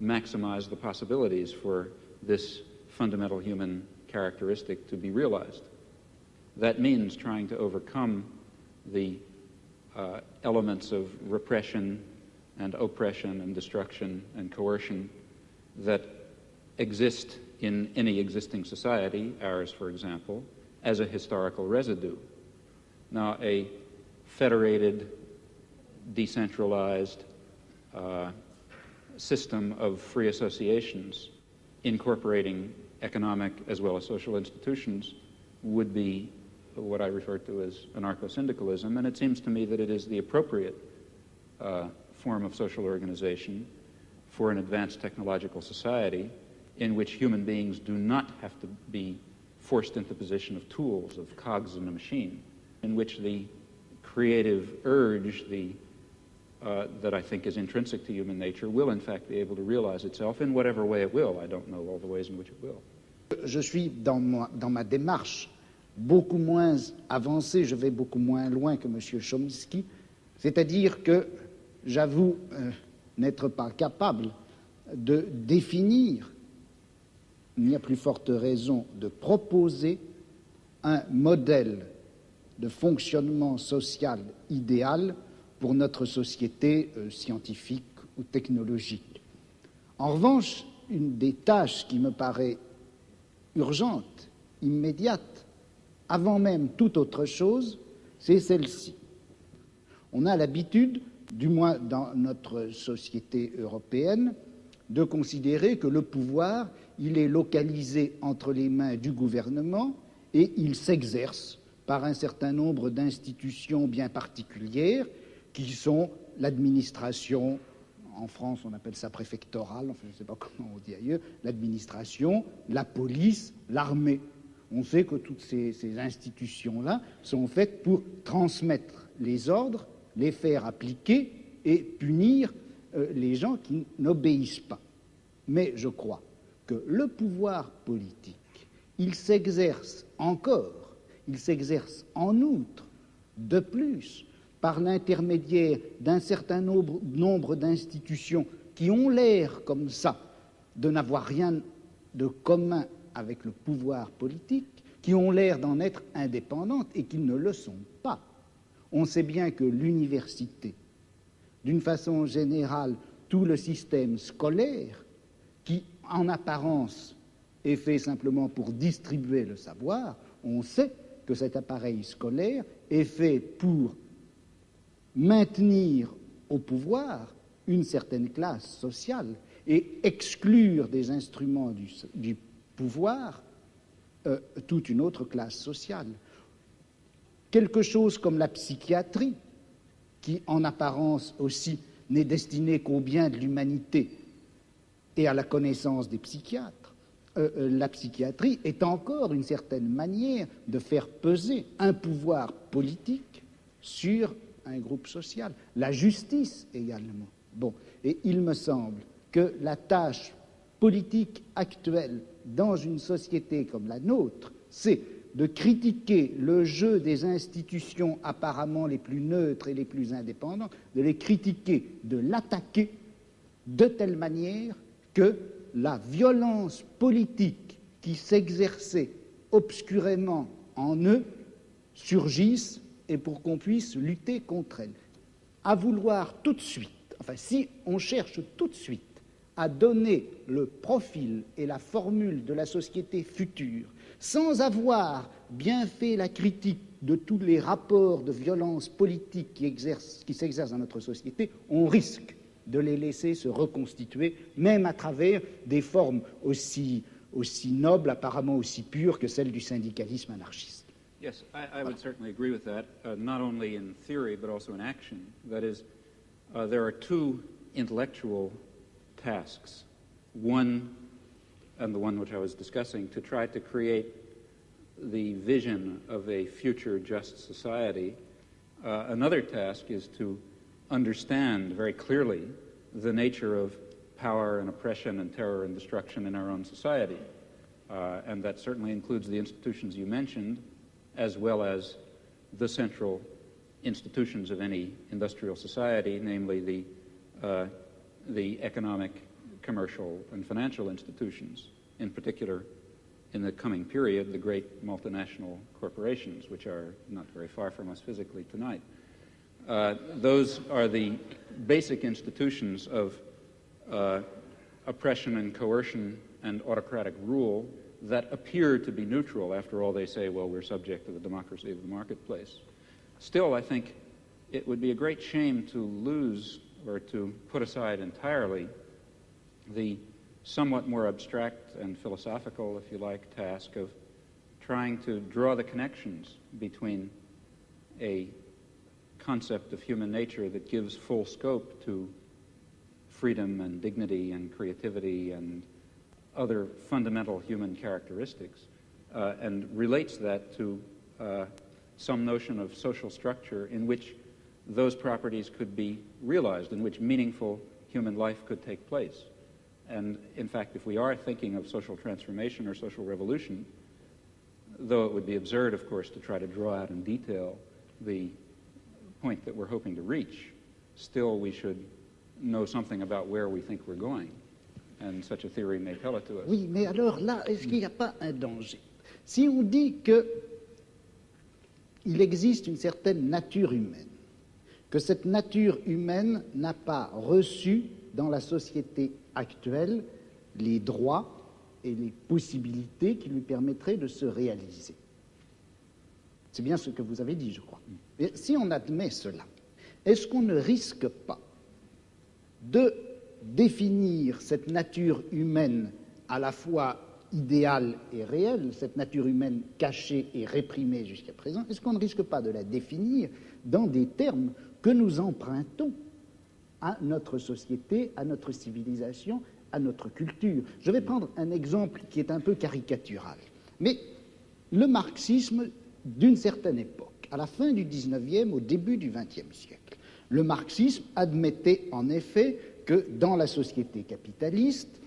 maximize the possibilities for this fundamental human characteristic to be realized. That means trying to overcome the elements of repression and oppression and destruction and coercion that exist in any existing society, ours for example, as a historical residue. Now, a federated, decentralized system of free associations incorporating economic as well as social institutions would be what I refer to as anarcho-syndicalism, and it seems to me that it is the appropriate form of social organization for an advanced technological society in which human beings do not have to be forced into the position of tools, of cogs in a machine, in which the creative urge, that I think is intrinsic to human nature, will in fact be able to realize itself in whatever way it will. I don't know all the ways in which it will. Je suis dans ma démarche beaucoup moins avancée, je vais beaucoup moins loin que M. Chomsky, c'est-à-dire que j'avoue n'être pas capable de définir, il n'y a plus forte raison de proposer un modèle de fonctionnement social idéal pour notre société scientifique ou technologique. En revanche, une des tâches qui me paraît urgente, immédiate, avant même toute autre chose, c'est celle-ci. On a l'habitude, du moins dans notre société européenne, de considérer que le pouvoir, il est localisé entre les mains du gouvernement et il s'exerce par un certain nombre d'institutions bien particulières qui sont l'administration, en France on appelle ça préfectorale, enfin je ne sais pas comment on dit ailleurs, l'administration, la police, l'armée. On sait que toutes ces institutions-là sont faites pour transmettre les ordres, les faire appliquer et punir les gens qui n'obéissent pas. Mais je crois que le pouvoir politique, il s'exerce encore, il s'exerce en outre, de plus, par l'intermédiaire d'un certain nombre d'institutions qui ont l'air comme ça de n'avoir rien de commun avec le pouvoir politique, qui ont l'air d'en être indépendantes et qui ne le sont pas. On sait bien que l'université, d'une façon générale, tout le système scolaire, qui en apparence est fait simplement pour distribuer le savoir, on sait que cet appareil scolaire est fait pour maintenir au pouvoir une certaine classe sociale et exclure des instruments du pouvoir toute une autre classe sociale. quelque chose comme la psychiatrie, qui en apparence aussi n'est destinée qu'au bien de l'humanité et à la connaissance des psychiatres, la psychiatrie est encore une certaine manière de faire peser un pouvoir politique sur un groupe social. La justice également. Bon, et il me semble que la tâche politique actuelle dans une société comme la nôtre, c'est de critiquer le jeu des institutions apparemment les plus neutres et les plus indépendantes, de les critiquer, de l'attaquer de telle manière que la violence politique qui s'exerçait obscurément en eux surgisse et pour qu'on puisse lutter contre elle. À vouloir tout de suite, enfin si on cherche tout de suite à donner le profil et la formule de la société future, sans avoir bien fait la critique de tous les rapports de violence politique qui s'exercent dans notre société, on risque de les laisser se reconstituer, même à travers des formes aussi nobles, apparemment aussi pures que celles du syndicalisme anarchiste. Yes, I would certainly agree with that, not only in theory but also in action. That is, there are two intellectual tasks. One, and the one which I was discussing, to try to create the vision of a future just society. Another task is to understand very clearly the nature of power and oppression and terror and destruction in our own society. And that certainly includes the institutions you mentioned, as well as the central institutions of any industrial society, namely the economic, commercial, and financial institutions, in particular, in the coming period, the great multinational corporations, which are not very far from us physically tonight. Those are the basic institutions of oppression and coercion and autocratic rule that appear to be neutral. After all, they say, well, we're subject to the democracy of the marketplace. Still, I think it would be a great shame to lose or to put aside entirely the somewhat more abstract and philosophical, if you like, task of trying to draw the connections between a concept of human nature that gives full scope to freedom and dignity and creativity and other fundamental human characteristics, and relates that to some notion of social structure in which those properties could be realized, in which meaningful human life could take place. And in fact, if we are thinking of social transformation or social revolution, though it would be absurd, of course, to try to draw out in detail the point that we're hoping to reach, still we should know something about where we think we're going. And such a theory may tell it to us. Oui, mais alors là, est-ce qu'il n'y a pas un danger? Si on dit qu'il existe une certaine nature humaine, que cette nature humaine n'a pas reçu dans la société actuelle les droits et les possibilités qui lui permettraient de se réaliser. C'est bien ce que vous avez dit, je crois. Et si on admet cela, est-ce qu'on ne risque pas de définir cette nature humaine à la fois idéale et réelle, cette nature humaine cachée et réprimée jusqu'à présent, est-ce qu'on ne risque pas de la définir dans des termes que nous empruntons à notre société, à notre civilisation, à notre culture? Je vais prendre un exemple qui est un peu caricatural, mais le marxisme d'une certaine époque, à la fin du XIXe, au début du XXe siècle, le marxisme admettait en effet que dans la société capitaliste,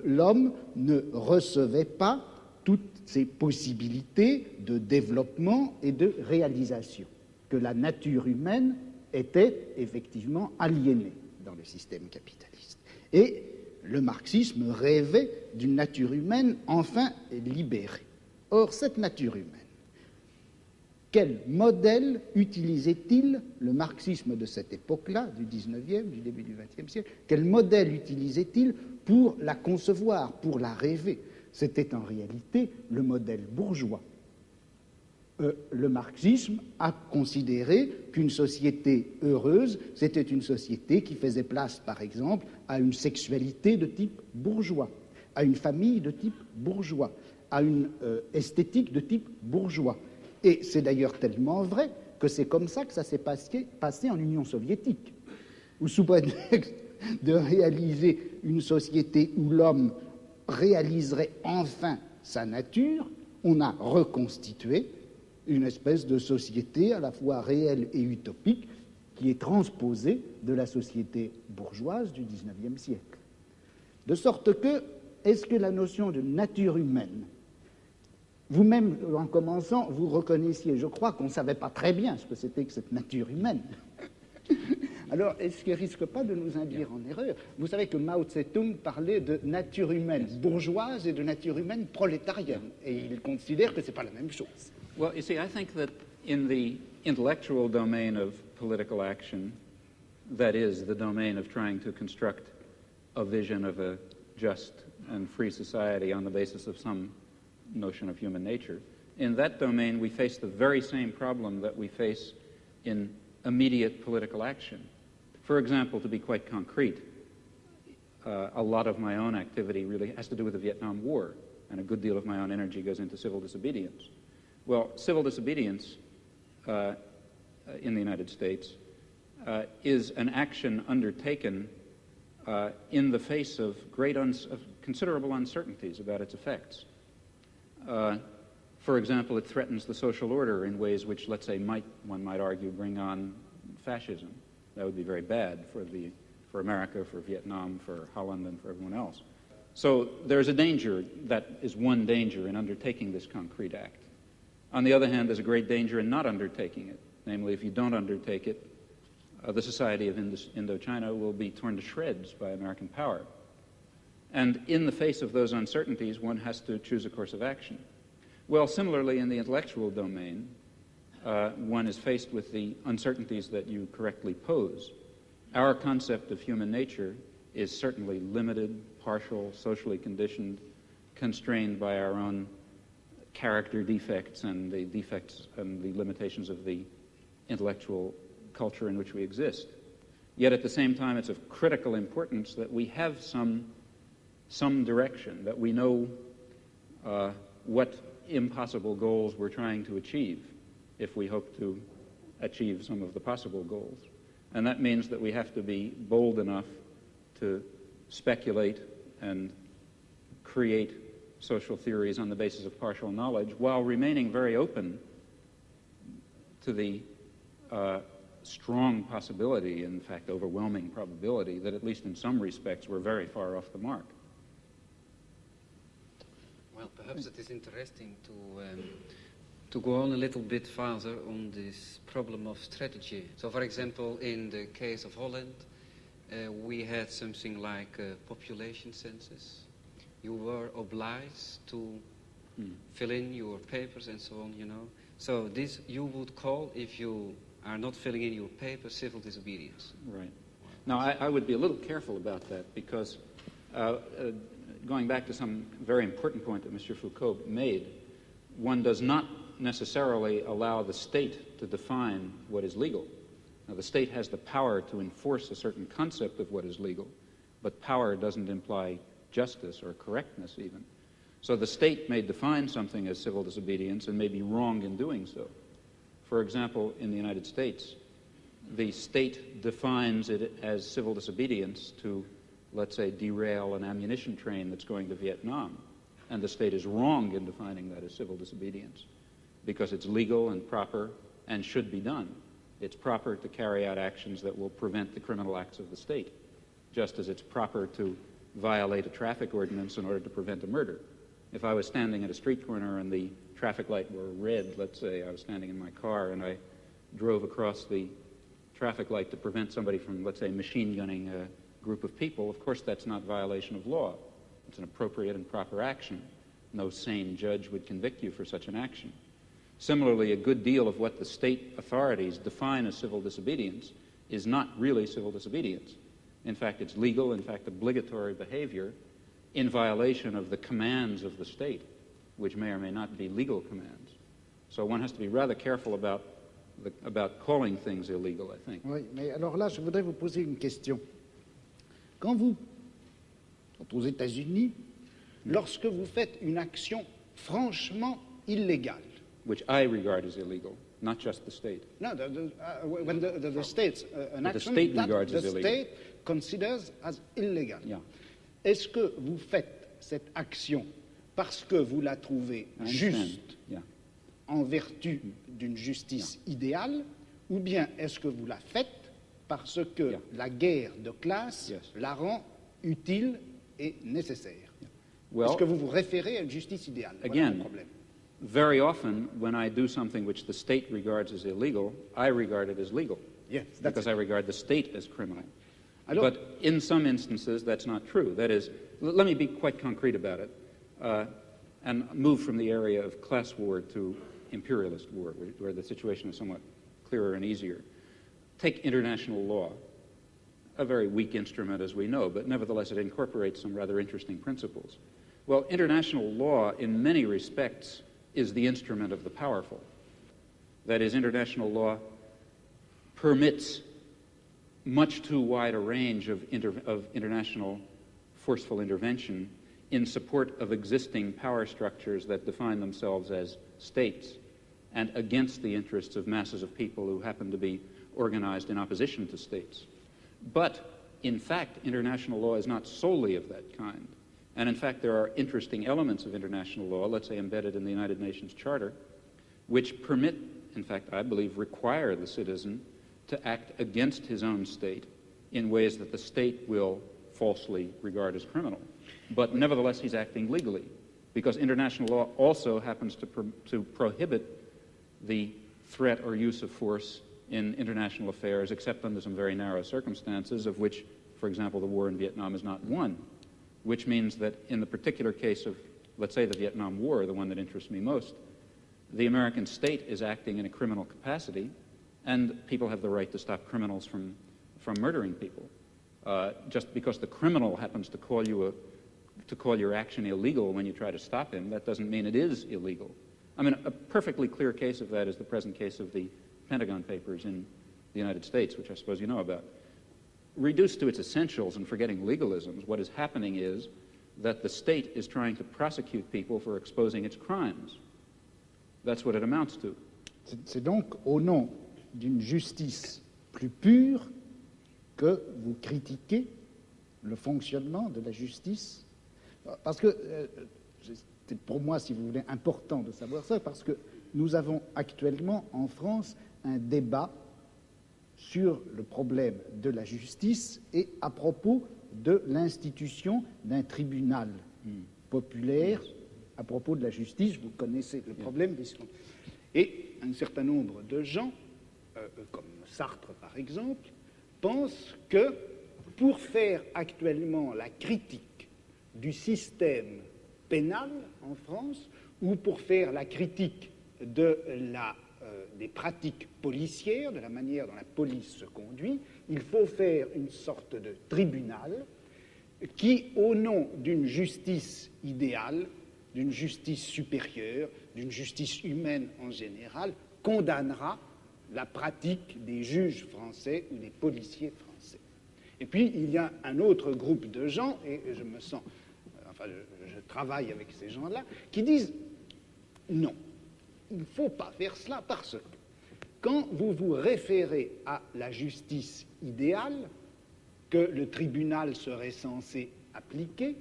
l'homme ne recevait pas toutes ses possibilités de développement et de réalisation, que la nature humaine était effectivement aliénée dans le système capitaliste. Et le marxisme rêvait d'une nature humaine enfin libérée. Or, cette nature humaine, quel modèle utilisait-il le marxisme de cette époque-là, du XIXe, du début du XXe siècle? Quel modèle utilisait-il pour la concevoir, pour la rêver? C'était en réalité le modèle bourgeois. Le marxisme a considéré qu'une société heureuse, c'était une société qui faisait place, par exemple, à une sexualité de type bourgeois, à une famille de type bourgeois, à une esthétique de type bourgeois. Et c'est d'ailleurs tellement vrai que c'est comme ça que ça s'est passé en Union soviétique, où sous prétexte de réaliser une société où l'homme réaliserait enfin sa nature, on a reconstitué une espèce de société à la fois réelle et utopique qui est transposée de la société bourgeoise du XIXe siècle. De sorte que, est-ce que la notion de nature humaine, vous-même, en commençant, vous reconnaissiez, je crois qu'on ne savait pas très bien ce que c'était que cette nature humaine. Alors, est-ce qu'il ne risque pas de nous induire en erreur? Vous savez que Mao Tse-tung parlait de nature humaine bourgeoise et de nature humaine prolétarienne, et il considère que ce n'est pas la même chose. Well, you see, I think that in the intellectual domain of political action, that is, the domain of trying to construct a vision of a just and free society on the basis of some notion of human nature, in that domain we face the very same problem that we face in immediate political action. For example, to be quite concrete, a lot of my own activity really has to do with the Vietnam War, and a good deal of my own energy goes into civil disobedience. Well, civil disobedience in the United States is an action undertaken in the face of considerable uncertainties about its effects. For example, it threatens the social order in ways which, let's say, one might argue, bring on fascism. That would be very bad for America, for Vietnam, for Holland, and for everyone else. So there's a danger, that is one danger in undertaking this concrete act. On the other hand, there's a great danger in not undertaking it. Namely, if you don't undertake it, the society of Indochina will be torn to shreds by American power. And in the face of those uncertainties, one has to choose a course of action. Well, similarly, in the intellectual domain, one is faced with the uncertainties that you correctly pose. Our concept of human nature is certainly limited, partial, socially conditioned, constrained by our own character defects and the defects and the limitations of the intellectual culture in which we exist. Yet at the same time, it's of critical importance that we have some direction, that we know what impossible goals we're trying to achieve if we hope to achieve some of the possible goals. And that means that we have to be bold enough to speculate and create social theories on the basis of partial knowledge while remaining very open to the strong possibility, in fact overwhelming probability, that at least in some respects we're very far off the mark. Well, perhaps it is interesting to go on a little bit further on this problem of strategy. So, for example, in the case of Holland, we had something like a population census. You were obliged to fill in your papers and so on, you know. So this you would call, if you are not filling in your papers, civil disobedience. Right. Now, I would be a little careful about that because going back to some very important point that Mr. Foucault made, one does not necessarily allow the state to define what is legal. Now, the state has the power to enforce a certain concept of what is legal, but power doesn't imply justice or correctness even. So the state may define something as civil disobedience and may be wrong in doing so. For example, in the United States, the state defines it as civil disobedience to, let's say, derail an ammunition train that's going to Vietnam. And the state is wrong in defining that as civil disobedience because it's legal and proper and should be done. It's proper to carry out actions that will prevent the criminal acts of the state, just as it's proper to violate a traffic ordinance in order to prevent a murder. If I was standing at a street corner and the traffic light were red, let's say I was standing in my car and I drove across the traffic light to prevent somebody from, let's say, machine gunning a group of people, of course that's not violation of law. It's an appropriate and proper action. No sane judge would convict you for such an action. Similarly, a good deal of what the state authorities define as civil disobedience is not really civil disobedience. In fact, it's legal, in fact, obligatory behavior in violation of the commands of the state, which may or may not be legal commands. So one has to be rather careful about calling things illegal, I think. Oui, mais alors là, je voudrais vous poser une question. Quand aux États-Unis, lorsque vous faites une action franchement illégale, which I regard as illegal, not just the state. No, when the state's an action state that regards the as illegal. state considers as illegal. Yeah. Est-ce que vous faites cette action parce que vous la trouvez I understand. juste Yeah. en vertu d'une justice idéale, ou bien est-ce que vous la faites parce que Yeah. la guerre de classe Yes. la rend utile et nécessaire? Well, Est-ce que vous vous référez à une justice idéale? Voilà again, mon problème. very often when I do something which the state regards as illegal, I regard it as legal. Yes, that's because it. I regard the state as criminal. Alors- But in some instances, that's not true. That is, let me be quite concrete about it and move from the area of class war to imperialist war, where the situation is somewhat clearer and easier. Take international law, a very weak instrument as we know, but nevertheless it incorporates some rather interesting principles. Well, international law in many respects is the instrument of the powerful. That is, international law permits much too wide a range of international forceful intervention in support of existing power structures that define themselves as states and against the interests of masses of people who happen to be organized in opposition to states. But, in fact, international law is not solely of that kind. And, in fact, there are interesting elements of international law, let's say embedded in the United Nations Charter, which permit, in fact, I believe, require the citizen to act against his own state in ways that the state will falsely regard as criminal. But nevertheless, he's acting legally, because international law also happens to prohibit the threat or use of force in international affairs, except under some very narrow circumstances, of which, for example, the war in Vietnam is not one, which means that in the particular case of, let's say, the Vietnam War, the one that interests me most, the American state is acting in a criminal capacity, and people have the right to stop criminals from murdering people. Just because the criminal happens to call your action illegal when you try to stop him, that doesn't mean it is illegal. I mean, a perfectly clear case of that is the present case of the Pentagon Papers in the United States, which I suppose you know about. Reduced to its essentials and forgetting legalisms, what is happening is that the state is trying to prosecute people for exposing its crimes. That's what it amounts to. C'est donc au nom d'une justice plus pure que vous critiquez le fonctionnement de la justice. Parce que, c'est pour moi, si vous voulez, important de savoir ça, parce que nous avons actuellement en France un débat sur le problème de la justice et à propos de l'institution d'un tribunal populaire à propos de la justice. Vous connaissez le problème. Et un certain nombre de gens, comme Sartre par exemple, pensent que pour faire actuellement la critique du système pénal en France, ou pour faire la critique des pratiques policières, de la manière dont la police se conduit, il faut faire une sorte de tribunal qui, au nom d'une justice idéale, d'une justice supérieure, d'une justice humaine en général, condamnera la pratique des juges français ou des policiers français. Et puis, il y a un autre groupe de gens, et je me sens, je travaille avec ces gens-là, qui disent non, il ne faut pas faire cela parce que quand vous vous référez à la justice idéale que le tribunal serait censé appliquer,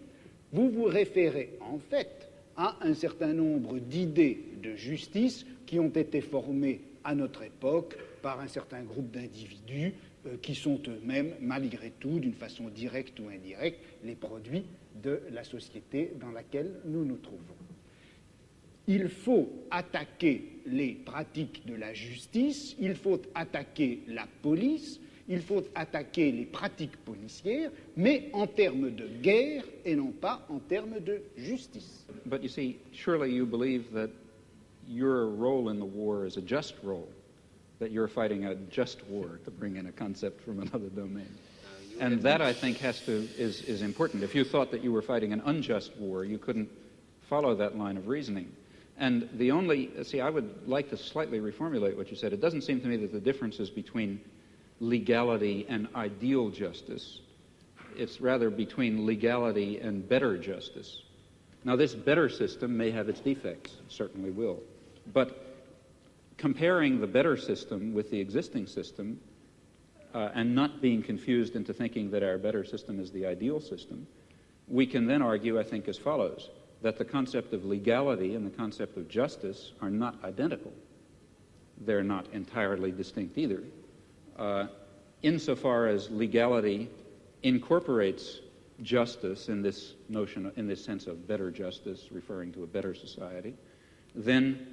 vous vous référez en fait à un certain nombre d'idées de justice qui ont été formées à notre époque par un certain groupe d'individus qui sont eux-mêmes, malgré tout, d'une façon directe ou indirecte, les produits de la société dans laquelle nous nous trouvons. Il faut attaquer les pratiques de la justice, il faut attaquer la police, il faut attaquer les pratiques policières, mais en termes de guerre et non pas en termes de justice. But you see, surely you believe that your role in the war is a just role, that you're fighting a just war, to bring in a concept from another domain. And that, I think, is important. If you thought that you were fighting an unjust war, you couldn't follow that line of reasoning. And I would like to slightly reformulate what you said. It doesn't seem to me that the difference is between legality and ideal justice. It's rather between legality and better justice. Now, this better system may have its defects, it certainly will. But comparing the better system with the existing system and not being confused into thinking that our better system is the ideal system, we can then argue, I think, as follows, that the concept of legality and the concept of justice are not identical. They're not entirely distinct either. Insofar as legality incorporates justice in this notion, in this sense of better justice, referring to a better society, then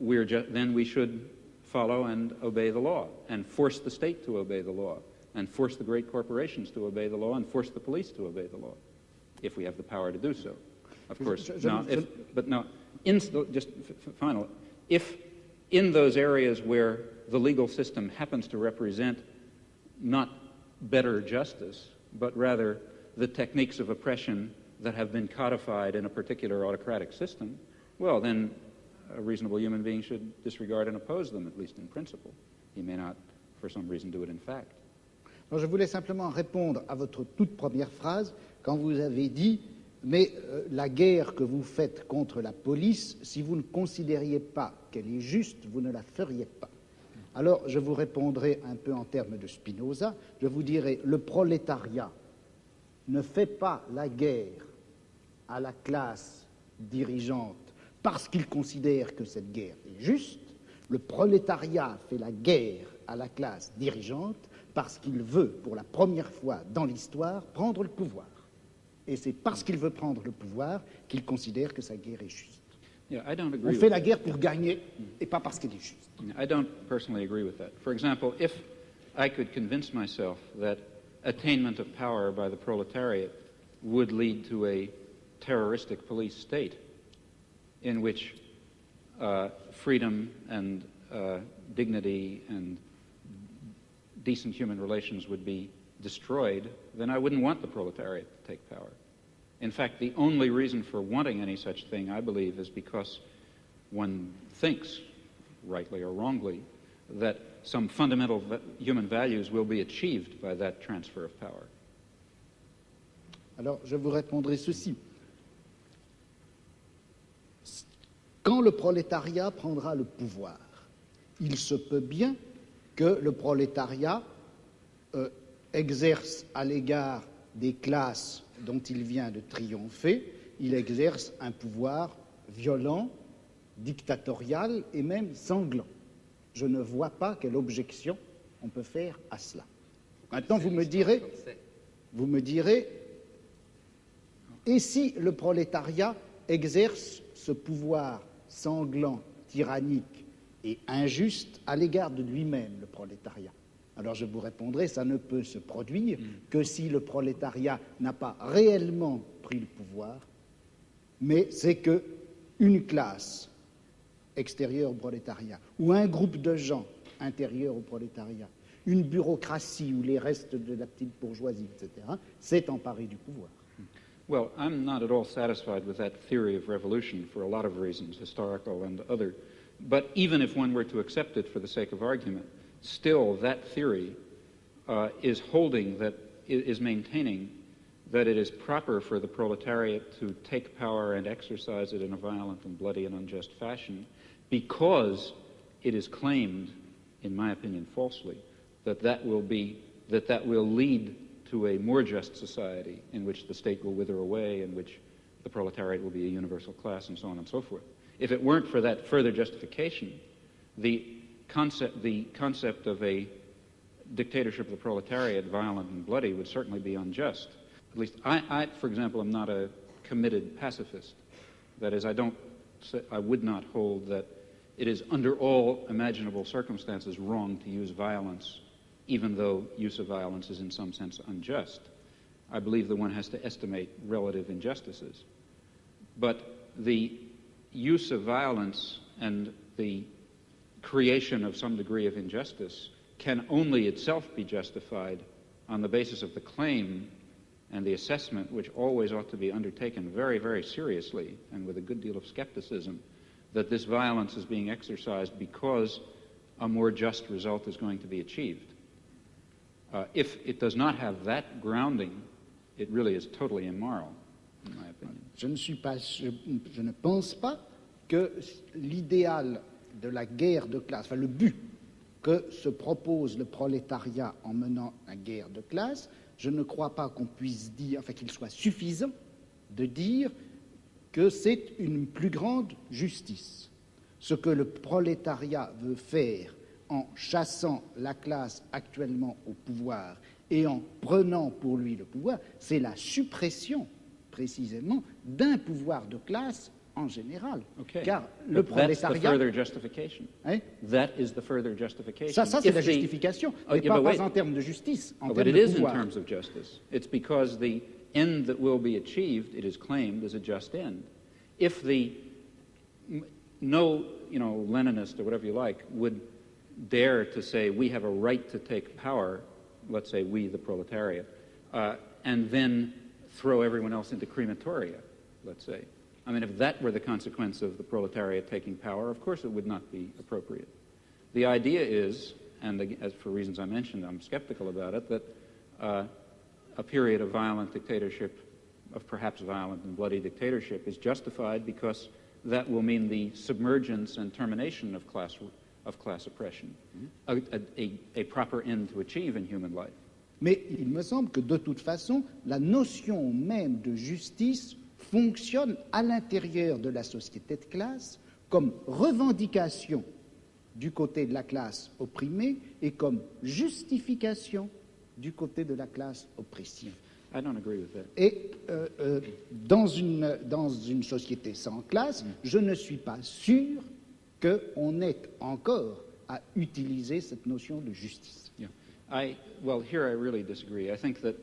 we should follow and obey the law, and force the state to obey the law, and force the great corporations to obey the law, and force the police to obey the law, if we have the power to do so. Of course, if in those areas where the legal system happens to represent not better justice, but rather the techniques of oppression that have been codified in a particular autocratic system, well, then a reasonable human being should disregard and oppose them, at least in principle. He may not, for some reason, do it in fact. Alors, je voulais simplement répondre à votre toute première phrase, quand vous avez dit « Mais la guerre que vous faites contre la police, si vous ne considériez pas qu'elle est juste, vous ne la feriez pas. » Alors, je vous répondrai un peu en termes de Spinoza. Je vous dirai « Le prolétariat ne fait pas la guerre à la classe dirigeante parce qu'il considère que cette guerre est juste. Le prolétariat fait la guerre à la classe dirigeante parce qu'il veut, pour la première fois dans l'histoire, prendre le pouvoir. Et c'est parce qu'il veut prendre le pouvoir qu'il considère que sa guerre est juste. Yeah, I don't agree On fait la guerre pour gagner et pas parce qu'elle est juste. I don't personally agree with that. For example, if I could convince myself that attainment of power by the proletariat would lead to a terroristic police state in which freedom and dignity and decent human relations would be destroyed, then I wouldn't want the proletariat to take power. In fact, the only reason for wanting any such thing, I believe, is because one thinks, rightly or wrongly, that some fundamental human values will be achieved by that transfer of power. Alors, je vous répondrai ceci. Quand le prolétariat prendra le pouvoir, il se peut bien que le prolétariat exerce à l'égard des classes dont il vient de triompher, il exerce un pouvoir violent, dictatorial et même sanglant. Je ne vois pas quelle objection on peut faire à cela. Maintenant, vous me direz, et si le prolétariat exerce ce pouvoir sanglant, tyrannique et injuste à l'égard de lui-même, le prolétariat? Alors je vous répondrai, ça ne peut se produire que si le prolétariat n'a pas réellement pris le pouvoir, mais c'est qu'une classe extérieure au prolétariat, ou un groupe de gens intérieurs au prolétariat, une bureaucratie ou les restes de la petite bourgeoisie, etc., s'est emparé du pouvoir. Well, I'm not at all satisfied with that theory of revolution for a lot of reasons, historical and other. But even if one were to accept it for the sake of argument, still that theory is maintaining that it is proper for the proletariat to take power and exercise it in a violent and bloody and unjust fashion because it is claimed, in my opinion falsely, that will lead to a more just society in which the state will wither away, in which the proletariat will be a universal class, and so on and so forth. If it weren't for that further justification, the concept of a dictatorship of the proletariat, violent and bloody, would certainly be unjust. At least I, for example, am not a committed pacifist. That is, I would not hold that it is under all imaginable circumstances wrong to use violence, even though use of violence is in some sense unjust. I believe that one has to estimate relative injustices. But the use of violence and the creation of some degree of injustice can only itself be justified on the basis of the claim and the assessment, which always ought to be undertaken very, very seriously and with a good deal of skepticism, that this violence is being exercised because a more just result is going to be achieved. If it does not have that grounding, it really is totally immoral, in my opinion. Je ne pense pas que l'idéal de la guerre de classe, enfin le but que se propose le prolétariat en menant la guerre de classe, je ne crois pas qu'on puisse dire, enfin qu'il soit suffisant de dire que c'est une plus grande justice. Ce que le prolétariat veut faire en chassant la classe actuellement au pouvoir et en prenant pour lui le pouvoir, c'est la suppression précisément d'un pouvoir de classe en général. Okay. Car le prolétariat... That's the further justification. Hein? That is the further justification. Ça c'est la justification, mais pas en termes de justice, en termes de pouvoir. But it is in terms of justice. It's because the end that will be achieved, it is claimed, is a just end. If no Leninist or whatever you like would dare to say we have a right to take power, let's say we, the proletariat, and then throw everyone else into crematoria, let's say. I mean, if that were the consequence of the proletariat taking power, of course it would not be appropriate. The idea is, and as for reasons I mentioned, I'm skeptical about it, that a period of violent dictatorship, of perhaps violent and bloody dictatorship, is justified because that will mean the submergence and termination of class oppression, a proper end to achieve in human life. Mais il me semble que de toute façon, la notion même de justice fonctionne à l'intérieur de la société de classe comme revendication du côté de la classe opprimée et comme justification du côté de la classe oppressive. I don't agree with that. Et dans une société sans classe, je ne suis pas sûr qu'on ait encore à utiliser cette notion de justice. Yeah. Well, here I really disagree. I think that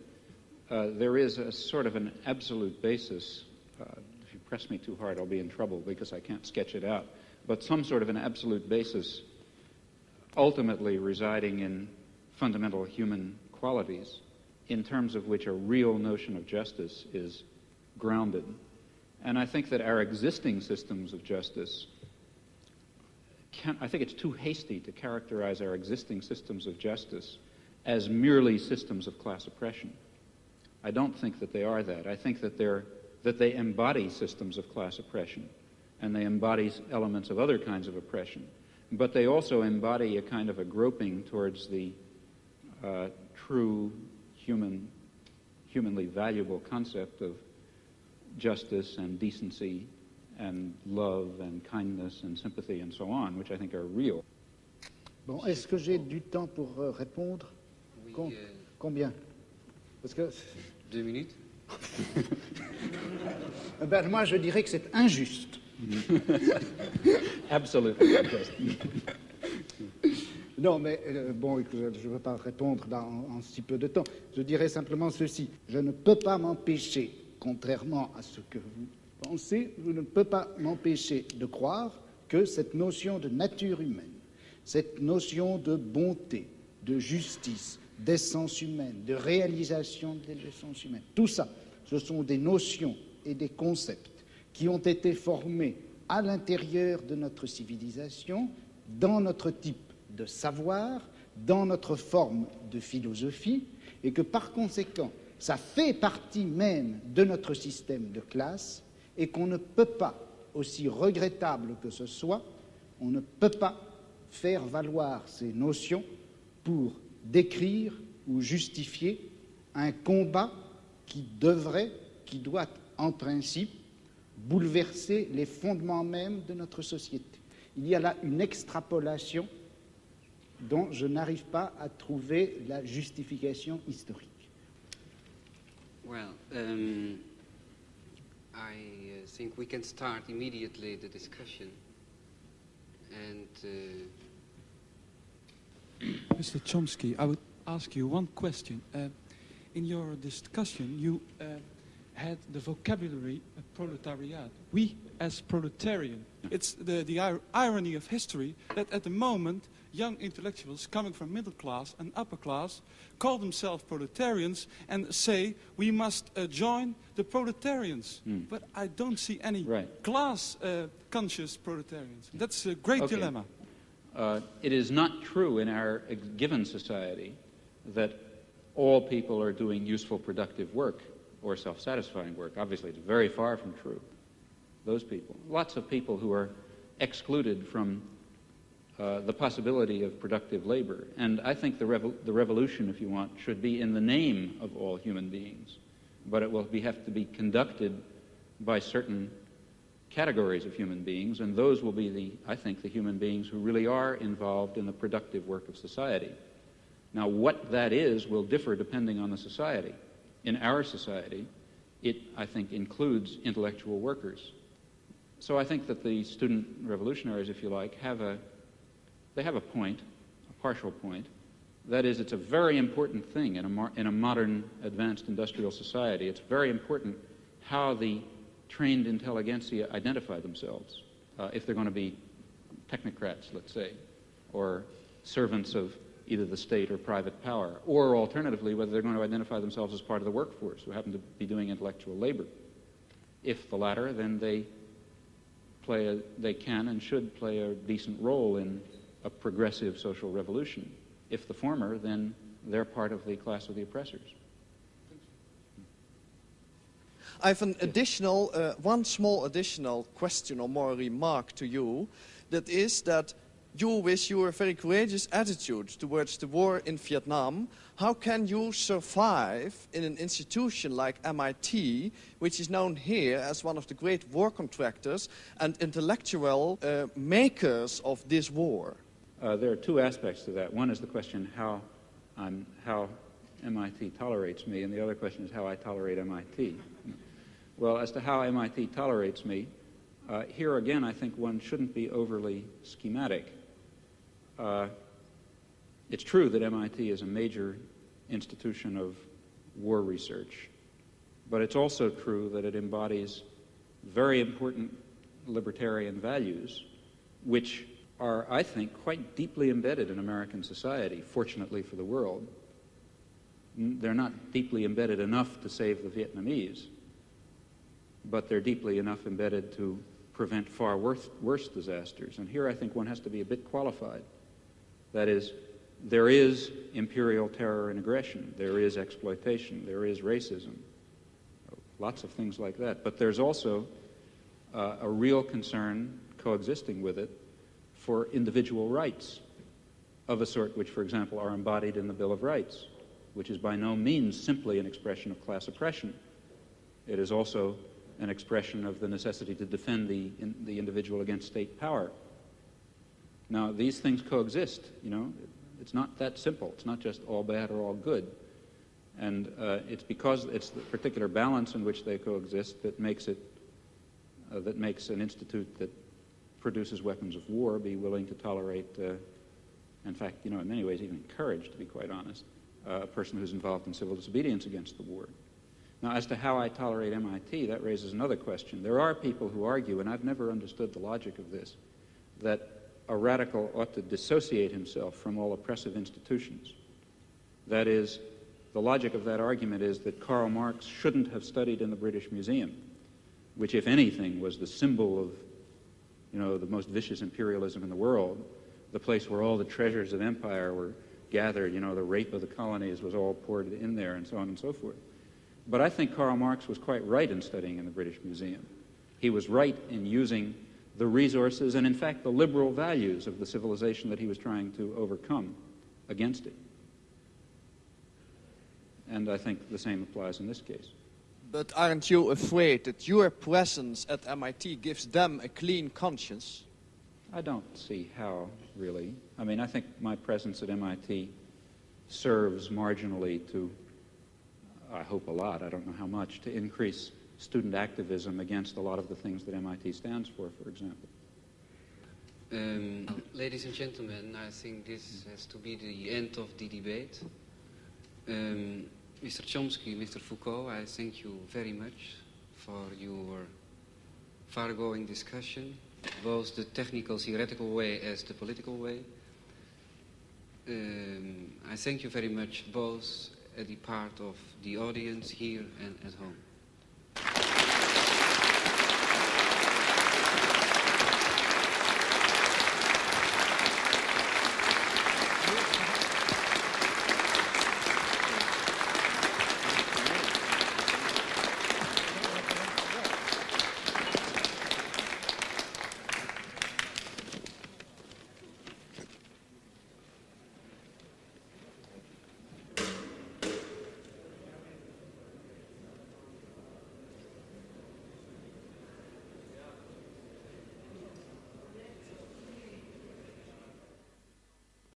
there is a sort of an absolute basis. If you press me too hard, I'll be in trouble because I can't sketch it out. But some sort of an absolute basis ultimately residing in fundamental human qualities in terms of which a real notion of justice is grounded. And I think that our existing systems of justice I think it's too hasty to characterize our existing systems of justice as merely systems of class oppression. I don't think that they are that. I think that they embody systems of class oppression, and they embody elements of other kinds of oppression. But they also embody a kind of a groping towards the true humanly valuable concept of justice and decency and love and kindness and sympathy and so on, which I think are real. Bon, est-ce que j'ai du temps pour répondre? Oui, Combien? Parce que 2 minutes. Ben, moi, je dirais que c'est injuste. Absolutely unjust. Non, mais bon, je ne veux pas répondre en si peu de temps. Je dirais simplement ceci. Je ne peux pas m'empêcher, contrairement à ce que vous pensez, je ne peux pas m'empêcher de croire que cette notion de nature humaine, cette notion de bonté, de justice, d'essence humaine, de réalisation de l'essence humaine, tout ça, ce sont des notions et des concepts qui ont été formés à l'intérieur de notre civilisation, dans notre type de savoir, dans notre forme de philosophie, et que par conséquent, ça fait partie même de notre système de classe, et qu'on ne peut pas, aussi regrettable que ce soit, on ne peut pas faire valoir ces notions pour décrire ou justifier un combat qui doit en principe bouleverser les fondements mêmes de notre société. Il y a là une extrapolation dont je n'arrive pas à trouver la justification historique. Well, I think we can start immediately the discussion. And Mr. Chomsky, I would ask you one question. In your discussion, you had the vocabulary proletariat. We as proletarian. It's the irony of history that at the moment, young intellectuals coming from middle class and upper class call themselves proletarians and say we must join the proletarians. But I don't see any class-conscious proletarians. That's a great dilemma. It is not true in our given society that all people are doing useful, productive work or self-satisfying work. Obviously, it's very far from true. Those people. Lots of people who are excluded from the possibility of productive labor. And I think the revolution, if you want, should be in the name of all human beings, but it will have to be conducted by certain categories of human beings, and those will be, I think, the human beings who really are involved in the productive work of society. Now, what that is will differ depending on the society. In our society, it, I think, includes intellectual workers. So I think that the student revolutionaries, if you like, have a point, a partial point. That is, it's a very important thing in a modern, advanced industrial society. It's very important how the trained intelligentsia identify themselves, if they're going to be technocrats, let's say, or servants of either the state or private power, or alternatively, whether they're going to identify themselves as part of the workforce who happen to be doing intellectual labor. If the latter, then they can and should play a decent role in a progressive social revolution. If the former, then they're part of the class of the oppressors. I have an additional, one small additional question or more remark to you. That is that you, with your very courageous attitude towards the war in Vietnam, how can you survive in an institution like MIT, which is known here as one of the great war contractors and intellectual makers of this war? There are two aspects to that. One is the question how MIT tolerates me, and the other question is how I tolerate MIT. Well, as to how MIT tolerates me, here again I think one shouldn't be overly schematic. It's true that MIT is a major institution of war research, but it's also true that it embodies very important libertarian values, which are, I think, quite deeply embedded in American society, fortunately for the world. They're not deeply embedded enough to save the Vietnamese, but they're deeply enough embedded to prevent far worse disasters. And here I think one has to be a bit qualified. That is, there is imperial terror and aggression, there is exploitation, there is racism, lots of things like that. But there's also a real concern coexisting with it for individual rights of a sort which, for example, are embodied in the Bill of Rights, which is by no means simply an expression of class oppression. It is also an expression of the necessity to defend the individual against state power. Now, these things coexist, you know. It's not that simple. It's not just all bad or all good. And it's because it's the particular balance in which they coexist that makes it, that makes an institute that produces weapons of war be willing to tolerate, in fact, you know, in many ways even encourage, to be quite honest, a person who's involved in civil disobedience against the war. Now, as to how I tolerate MIT, that raises another question. There are people who argue, and I've never understood the logic of this, that a radical ought to dissociate himself from all oppressive institutions. That is, the logic of that argument is that Karl Marx shouldn't have studied in the British Museum, which, if anything, was the symbol of, you know, the most vicious imperialism in the world, the place where all the treasures of empire were gathered, you know, the rape of the colonies was all poured in there, and so on and so forth. But I think Karl Marx was quite right in studying in the British Museum. He was right in using the resources and, in fact, the liberal values of the civilization that he was trying to overcome against it. And I think the same applies in this case. But aren't you afraid that your presence at MIT gives them a clean conscience? I don't see how, really. I mean, I think my presence at MIT serves marginally to, I hope a lot, I don't know how much, to increase student activism against a lot of the things that MIT stands for example. Ladies and gentlemen, I think this has to be the end of the debate. Mr. Chomsky, Mr. Foucault, I thank you very much for your far-going discussion, both the technical, theoretical way as the political way. I thank you very much both at the part of the audience here and at home.